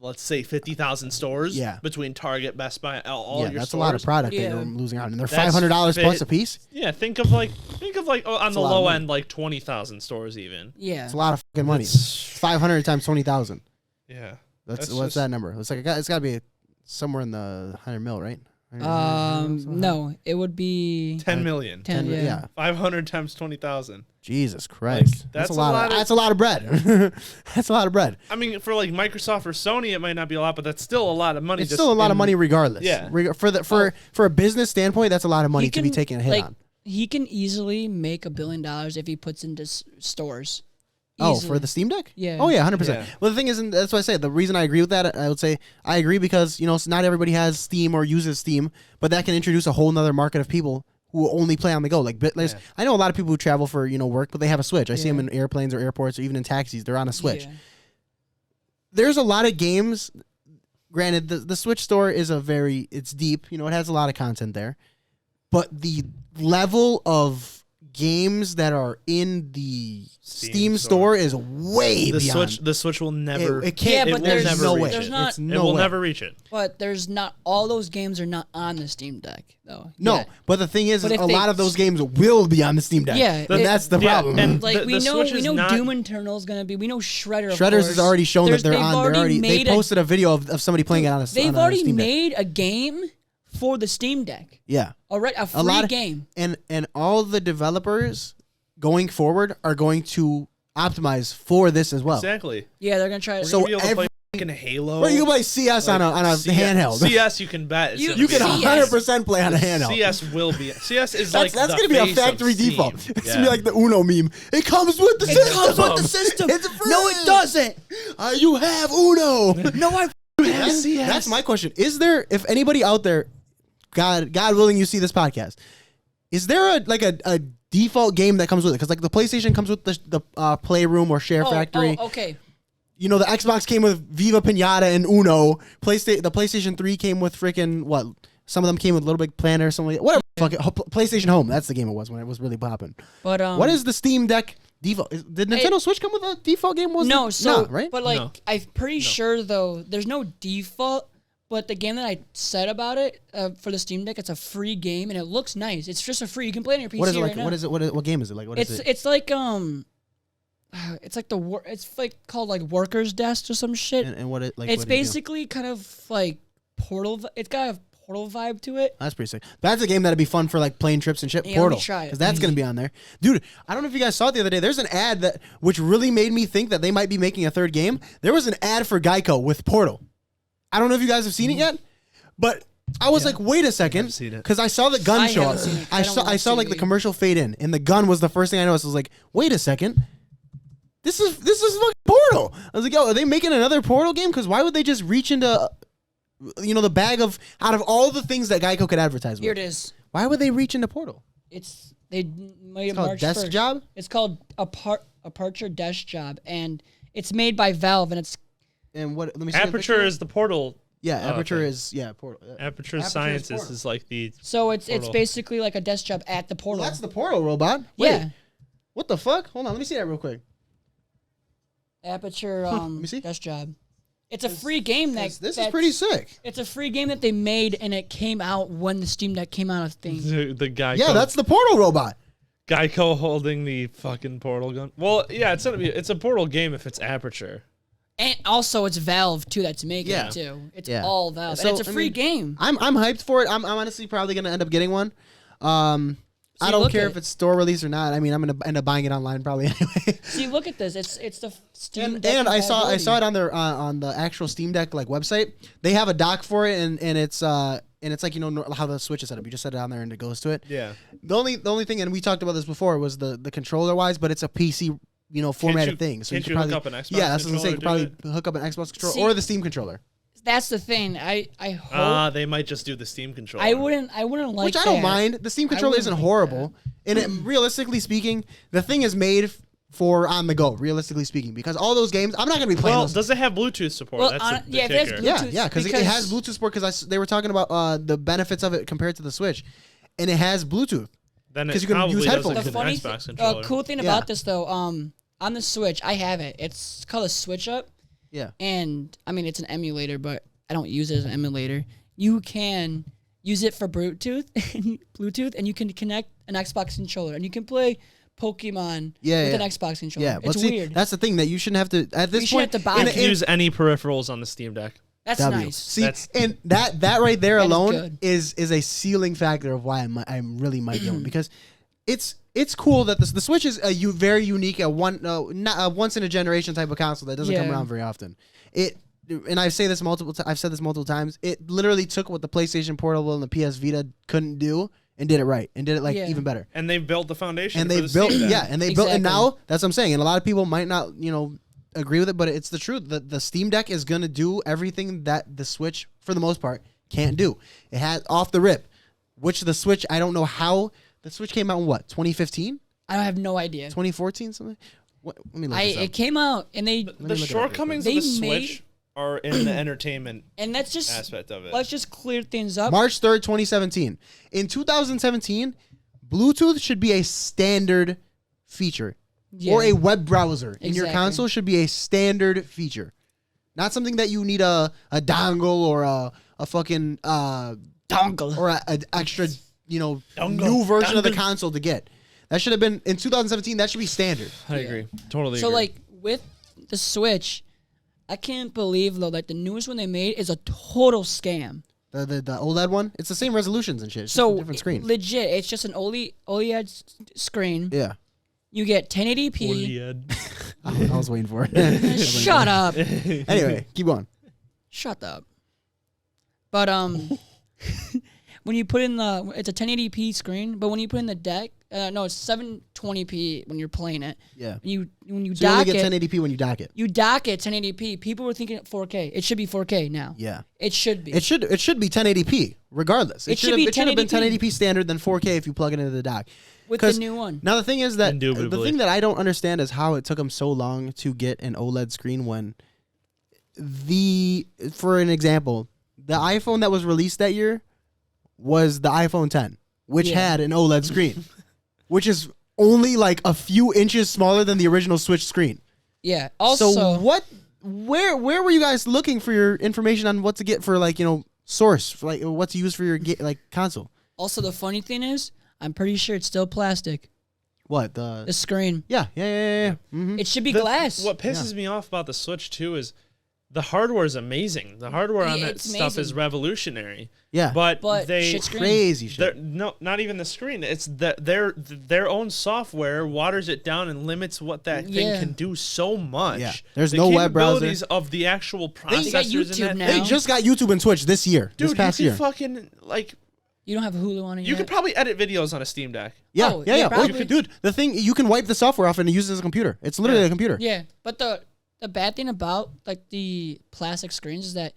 Let's say 50,000 stores. Yeah. Between Target, Best Buy, all Yeah, your that's stores. a lot of product that Yeah. you're losing out, and they're That's $500 plus fit- a piece. Yeah, think of like on the a lot of low money. end like 20,000 stores even. Yeah. It's a lot of fucking money. That's- 500 times 20,000. Yeah. What's just- that number? It's like it's got to be somewhere in the 100 mil, right? No, it would be 10 million. 10. Yeah. 500 times 20,000. Jesus Christ. that's a a lot lot of of- that's a lot of bread. That's a lot of bread. I mean, for like Microsoft or Sony, it might not be a lot, but that's still a lot of money. It's just still a lot of in- money regardless. Yeah. For a business standpoint, that's a lot of money You to be can, taking a hit like, on. he can easily make $1 billion if he puts into stores. Oh, Easily. for the Steam Deck? Yeah. Oh, yeah, 100%. Yeah. Well, the thing is, and that's why I say, the reason I agree with that, I would say I agree because, not everybody has Steam or uses Steam, but that can introduce a whole nother market of people who only play on the go. Like, I know a lot of people who travel for, work, but they have a Switch. I see them in airplanes or airports or even in taxis. They're on a Switch. Yeah. There's a lot of games. Granted, the Switch store is it's deep. It has a lot of content there. But the level of games that are in the Steam store is way beyond. The Switch will never. It can't. Yeah, but there's there's no no- way. there's not- It's It no will way. never reach it. But there's not all those games are not on the Steam Deck though. No, yet. but the thing is But if a they- lot of those games will be on the Steam Deck. Yeah, Then that's the problem. and Like the we know Switch is Doom not- Eternal's gonna be. We know Shredder. Of Shredders course. has already shown that they're they've on. They made posted a video of somebody playing it on a They've on a already Steam Deck. made a game for the Steam Deck. Yeah, Already a free lot of- game. and all the developers going forward are going to optimize for this as well. Exactly. Yeah, they're gonna try. We're To, So gonna be able to every- play fucking Halo. Well, you can play CS on a handheld. CS, you can bet. It's You- gonna You be- can CS. 100% play on a handheld. CS will be. CS is That's like going to be a factory default. It's going to be like the Uno meme. It comes with the system. comes with the system. It's free. no, it doesn't. You have Uno. No, I. That's my question. Is there, if anybody out there, God willing, you see this podcast, is there a default game that comes with it? Because the PlayStation comes with the Playroom or Share Factory. Oh, okay. The Xbox came with Viva Pinata and Uno. The PlayStation 3 came with freaking what? Some of them came with Little Big Planet or something. Whatever. Fuck it. PlayStation Home. That's the game it was when it was really popping. But What is the Steam Deck default? Did Nintendo Switch come with a default game? No, so right? But No. I'm pretty sure though, there's no default. But the game that I said about it for the Steam Deck, it's a free game and it looks nice. It's just a free. You can play it on your PC What is it right like? now. What is it? What game is it like? What is it? It's like it's like it's like called like Workers Desk or some shit. And what it like? It's what do you do? basically kind of like Portal. It's got a Portal vibe to it. That's pretty sick. That's a game that'd be fun for like plane trips and shit. Yeah, let me Portal, try it. because that's gonna be on there, dude. I don't know if you guys saw it the other day. There's an ad which really made me think that they might be making a third game. There was an ad for Geico with Portal. I don't know if you guys have seen it yet, but I was like, wait a second, I've seen it. because I saw the gun I show haven't up. seen it, 'cause I I don't saw watch like the TV. commercial fade in, and the gun was the first thing I noticed. I was like, wait a second. This is fucking Portal. I was like, yo, are they making another Portal game? Because why would they just reach into, the bag of out of all the things that Geico could advertise with? Here it is. Why would they reach into Portal? They made it called March Desk 1st. Job? It's called Aperture Desk Job, and it's made by Valve, and it's And what? Let me see. the Aperture picture. is the portal. Yeah, Aperture okay. is Portal. Aperture is Sciences Portal. is like the. so it's Portal. basically like a desk job at the portal. Well, that's the Portal robot. Wait, yeah. What the fuck? Hold on, let me see that real quick. Aperture me see. Desk Job. It's a free game that This is that's- pretty sick. It's a free game that they made, and it came out when the Steam Deck came out. I think. The Geico. Yeah, that's the Portal robot. Geico holding the fucking portal gun. Well, yeah, it's a portal game if it's Aperture. And also, it's Valve too that's making Yeah. it too. It's Yeah. all Valve, So, and it's a I free mean, game. I'm hyped for it. I'm honestly probably gonna end up getting one. I don't look care at if it's store release or not. I mean, I'm gonna end up buying it online probably anyway. See, look at this. It's the Steam Deck. And I saw it compatibility. on their on the actual Steam Deck website. They have a dock for it, and it's like how the Switch is set up. You just set it on there and it goes to it. Yeah. The only thing, and we talked about this before, was the controller wise, but it's a PC formatted thing. So can't you you could hook probably up an Xbox yeah, that's what I'm saying. You could controller probably to hook up an Xbox controller See- or the Steam controller, That's the thing. I hope They might just do the Steam controller. I wouldn't like which I don't that. mind. The Steam controller wouldn't isn't like horrible, and realistically speaking, the thing is made for on the go. Realistically speaking, because all those games, I'm not gonna be playing Well, those. does it have Bluetooth support? Well, That's the yeah, if it has kicker. Bluetooth- Yeah, because it has Bluetooth support. Because they were talking about the benefits of it compared to the Switch, and it has Bluetooth. Then 'Cause it you can probably use doesn't headphones. with The an funny, Xbox controller. cool thing Yeah. about this though, on the Switch, I have it. It's called a Switch Up, Yeah, and I mean it's an emulator, but I don't use it as an emulator. You can use it for Bluetooth, and you can connect an Xbox controller, and you can play Pokemon with an Xbox controller. yeah. But It's see, weird. that's the thing that you shouldn't have to at this You shouldn't point. have to buy in- it. You can use any peripherals on the Steam Deck. That's W. nice. See, That's- and that right there That is alone good. is a ceiling factor of why I really might get one, because it's cool that the Switch is very unique, not a once in a generation type of console that doesn't come Yeah. around very often. It and I've said this multiple times. It literally took what the PlayStation Portable and the PS Vita couldn't do and did it right and did it like even better. And they built the foundation. And for they the built Steam Deck. and they built, and now that's what I'm saying. And a lot of people might not agree with it, but it's the truth. The Steam Deck is gonna do everything that the Switch, for the most part, can't do. It had off the rip, which the Switch, I don't know how the Switch came out in 2015, I have no idea. 2014, something. Let me look this up. It came out and they The shortcomings of the Switch are in the entertainment and that's just aspect of it. Let's just clear things up. March 3rd, 2017. In 2017, Bluetooth should be a standard feature. Or a web browser in your console should be a standard feature. Not something that you need a dongle or a fucking dongle or an extra, new version of the console to get. That should have been in 2017. That should be standard. I agree. Totally So agree. like with the Switch, I can't believe though like the newest one they made is a total scam. The OLED one, it's the same resolutions and shit. It's just So a different screen. legit, it's just an OLED screen. Yeah. You get 1080p. I was waiting for it. Shut up. Anyway, keep going. Shut up. But when you put in it's a 1080p screen, but when you put in the deck, no, it's 720p when you're playing it. Yeah. When you So you dock only get it, 1080p when you dock it. you dock it 1080p. People were thinking 4K. It should be 4K now. Yeah. It should be. It should be 1080p regardless. It should be it should have been 1080p. 1080p standard than 4K if you plug it into the dock. With the new one. Now the thing is that the Indubitably. thing that I don't understand is how it took them so long to get an OLED screen when for an example, the iPhone that was released that year was the iPhone 10, which had an OLED screen, which is only like a few inches smaller than the original Switch screen. Yeah. Also, So where were you guys looking for your information on what to get for source, for like what to use for your console? Also, the funny thing is, I'm pretty sure it's still plastic. What The screen. Yeah. Mm-hmm. It should be glass. What pisses me off about the Switch too is the hardware is amazing. The hardware on that it's stuff is amazing. revolutionary. Yeah. But they shit screen. Crazy shit. no, not even the screen. It's their own software waters it down and limits what that thing can do so much. Yeah. There's the no web browser. capabilities of the actual got processors YouTube in that now. They thing. just got YouTube and Twitch this year. Dude, this past you year. can fucking You don't have Hulu on it you yet? could probably edit videos on a Steam Deck. Yeah. Oh, Yeah. yeah, Oh, probably. dude, the thing you can wipe the software off and use it as a computer. It's literally a computer. Yeah, but the bad thing about the plastic screens is that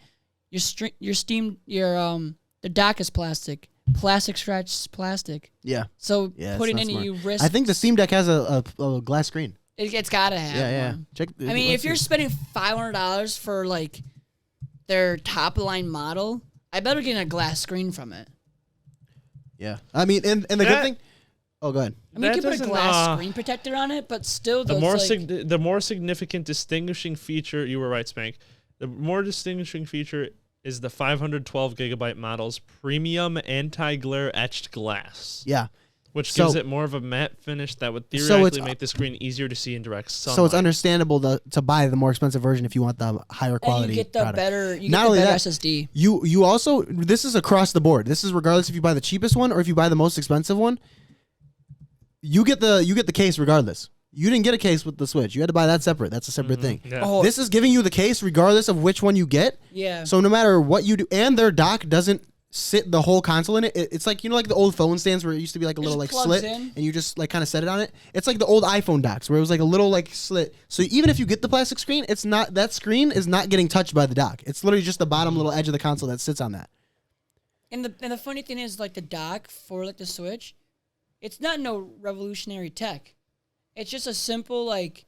the dock is plastic. Plastic scratches plastic. Yeah. So Yeah, putting it's in not it, smart. you risk. I think the Steam Deck has a glass screen. it's gotta have. Yeah. one. Check. I mean, if you're spending $500 for their top line model, I better get a glass screen from it. Yeah. I mean, and the good thing. Oh, go ahead. I mean, you That can put a doesn't, glass screen protector on it, but still, The though, more it's like, the more significant distinguishing feature, you were right, Spank. The more distinguishing feature is the 512 gigabyte model's premium anti-glare etched glass. Yeah. Which So- gives it more of a matte finish that would So it's- theoretically make the screen easier to see in direct sunlight. So it's understandable to buy the more expensive version if you want the higher quality and you get the product. better, you Not get the only better that, SSD. You also, this is across the board. This is regardless if you buy the cheapest one or if you buy the most expensive one. You get the case regardless. You didn't get a case with the Switch. You had to buy that separate. That's a separate thing. Yeah. Oh, This is giving you the case regardless of which one you get. yeah. So no matter what you do, and their dock doesn't sit the whole console in it. It's like, like the old phone stands where it used to be like a little just like plugs slit in. and you just like kind of set it on it. It's like the old iPhone docks where it was like a little like slit. So even if you get the plastic screen, that screen is not getting touched by the dock. It's literally just the bottom little edge of the console that sits on that. And the funny thing is, the dock for the Switch, it's not no revolutionary tech. It's just a simple when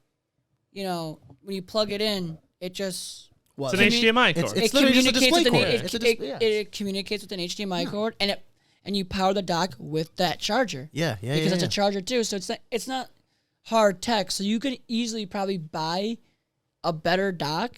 you plug it in, it just It's an HDMI cord. It's literally just a display cord. it communicates with an HDMI cord, and you power the dock with that charger. Yeah. Because it's a charger too, so it's not hard tech. So you could easily probably buy a better dock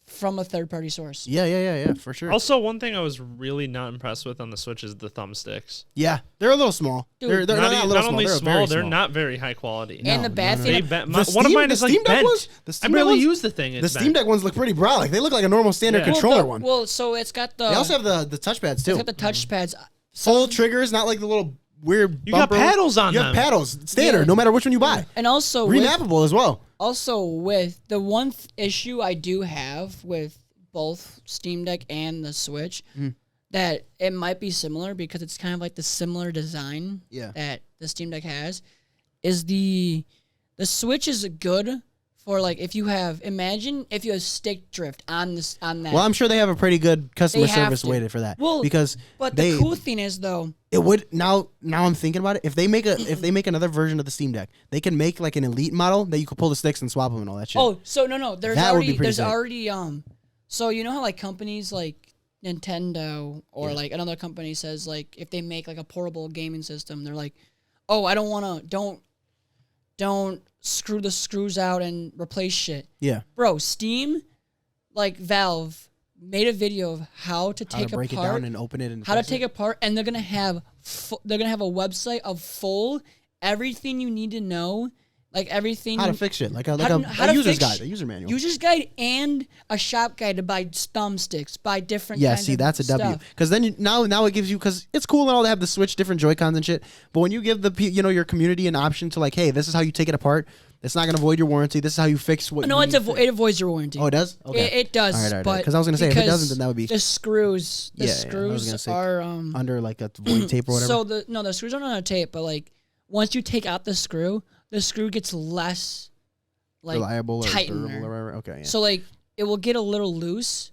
from a third-party source. Yeah, for sure. Also, one thing I was really not impressed with on the Switch is the thumbsticks. Yeah, they're a little small. Dude, they're not, not a not little only small, small, very they're small. not very high quality. And the bad thing, One of mine is like Steam Deck bent. ones- the I Steam Deck barely ones- use the thing. The It's Steam bent. Deck ones look pretty broad. Like they look like a normal standard Yeah. controller one. Well, so it's got the. They also have the touchpads too. It's got the touch pads. Full triggers, not like the little weird. You got bumper. paddles on You them. have paddles, standard, Yeah. no matter which one you buy. And also with, Remappable as well. Also, with the one issue I do have with both Steam Deck and the Switch, that it might be similar because it's kind of like the similar design that the Steam Deck has, is the Switch is good for like if you have stick drift on that. Well, I'm sure they have a pretty good customer service waited for that. Well, because but the cool thing is though, it would now I'm thinking about it. If they make another version of the Steam Deck, they can make like an elite model that you could pull the sticks and swap them and all that shit. Oh, so no, there's That would be pretty sick. already so you know how like companies like Nintendo or like another company says like if they make like a portable gaming system, they're like, oh, I don't screw the screws out and replace shit. Yeah, bro, Steam, like Valve, made a video of how to break it down and open it and how to take it apart, and they're gonna have a website of full everything you need to know. Like everything. How to fix it. Like a user's guide, a user manual. User's guide and a shop guide to buy thumbsticks, buy different kinds of that's a W. Because then now it gives you, because it's cool and all to have the Switch, different Joy-Cons and shit. But when you give your community an option to like, hey, this is how you take it apart. It's not going to void your warranty. This is how you fix what no, it avoids your warranty. Oh, it does? Okay. It does. All right. Because I was going to say, if it doesn't, then that would be... The screws are... under like a void tape or whatever? So, the screws aren't on a tape, but like, once you take out the screw gets less like reliable or durable or whatever. Okay, yeah. So like it will get a little loose.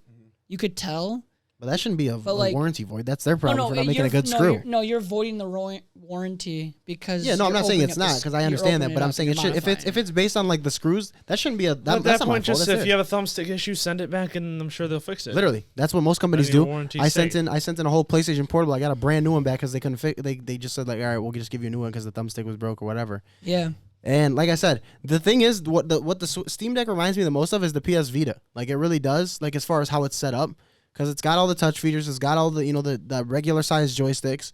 You could tell. But that shouldn't be a warranty void. That's their problem for not making a good screw. You're voiding the warranty because I'm not saying it's not, because I understand that, but I'm saying it should. If it's based on like the screws, that shouldn't be a. That's not my fault. Just if you have a thumbstick issue, send it back, and I'm sure they'll fix it. Literally, that's what most companies do. I sent in a whole PlayStation Portable. I got a brand new one back because they couldn't fix. They just said like, all right, we'll just give you a new one because the thumbstick was broke or whatever. Yeah. And like I said, the thing is, what the Steam Deck reminds me the most of is the PS Vita. Like it really does. Like as far as how it's set up, because it's got all the touch features, it's got all the the regular sized joysticks,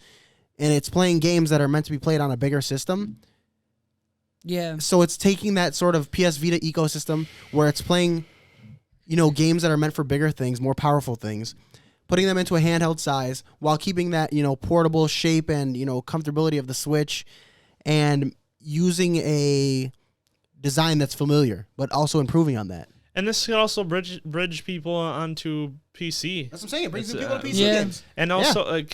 and it's playing games that are meant to be played on a bigger system. Yeah. So it's taking that sort of PS Vita ecosystem where it's playing, games that are meant for bigger things, more powerful things, putting them into a handheld size while keeping that portable shape and comfortability of the Switch, and using a design that's familiar, but also improving on that. And this could also bridge people onto PC. That's what I'm saying. It brings people to PC games. And also,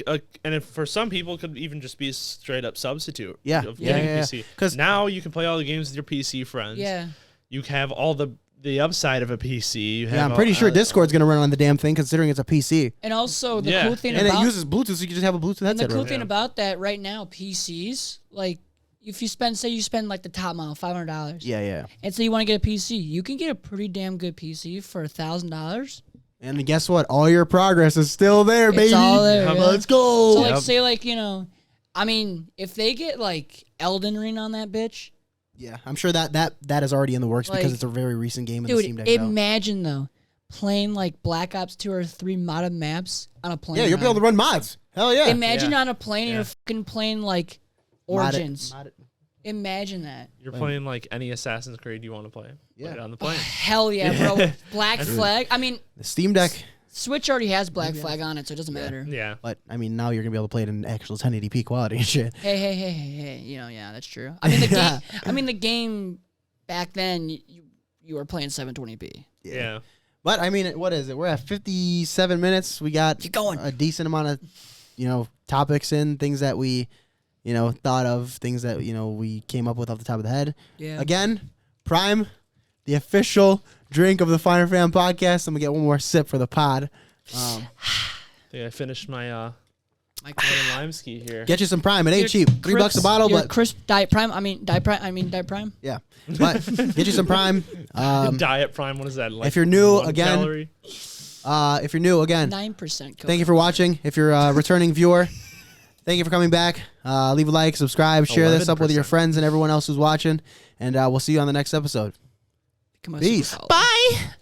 and if for some people, it could even just be a straight up substitute. Of getting PC. Because now you can play all the games with your PC friends. Yeah. You have all the upside of a PC. I'm pretty sure Discord's going to run on the damn thing, considering it's a PC. And also, the cool thing and it uses Bluetooth, so you can just have a Bluetooth headset. And the cool thing about that right now, PCs, like, if you spend like the top model, $500. Yeah. And so you want to get a PC, you can get a pretty damn good PC for $1,000. And guess what? All your progress is still there, baby. It's all there. Let's go. So like, say like, I mean, if they get like Elden Ring on that bitch. Yeah, I'm sure that is already in the works because it's a very recent game in the Steam Deck. Dude, imagine though, playing like Black Ops 2 or 3 modded maps on a plane. Yeah, you'll be able to run mods. Hell yeah. Imagine on a plane and you're fucking playing like Origins. Imagine that. You're playing like any Assassin's Creed you want to play. Yeah. On the plane. Hell yeah, bro. Black Flag. I mean, the Steam Deck. Switch already has Black Flag on it, so it doesn't matter. Yeah. But I mean, now you're gonna be able to play it in actual 1080p quality and shit. Hey. Yeah, that's true. I mean, the game. I mean, the game back then you were playing 720p. Yeah. But I mean, what is it? We're at 57 minutes. We got a decent amount of, topics in, things that we, thought of, things that, we came up with off the top of the head. Yeah. Again, Prime, the official drink of the FXNER Fam podcast. I'm going to get one more sip for the pod. I think I finished my lime ski here. Get you some Prime. It ain't cheap. $3 a bottle, but crisp Diet Prime. Diet Prime. Yeah. But get you some Prime. Diet Prime, what is that? Like if you're new, 1 calorie? If you're new, again, 9%. Thank you for watching. If you're a returning viewer, thank you for coming back. Leave a like, subscribe, share this up with your friends and everyone else who's watching. And we'll see you on the next episode. Peace. Bye.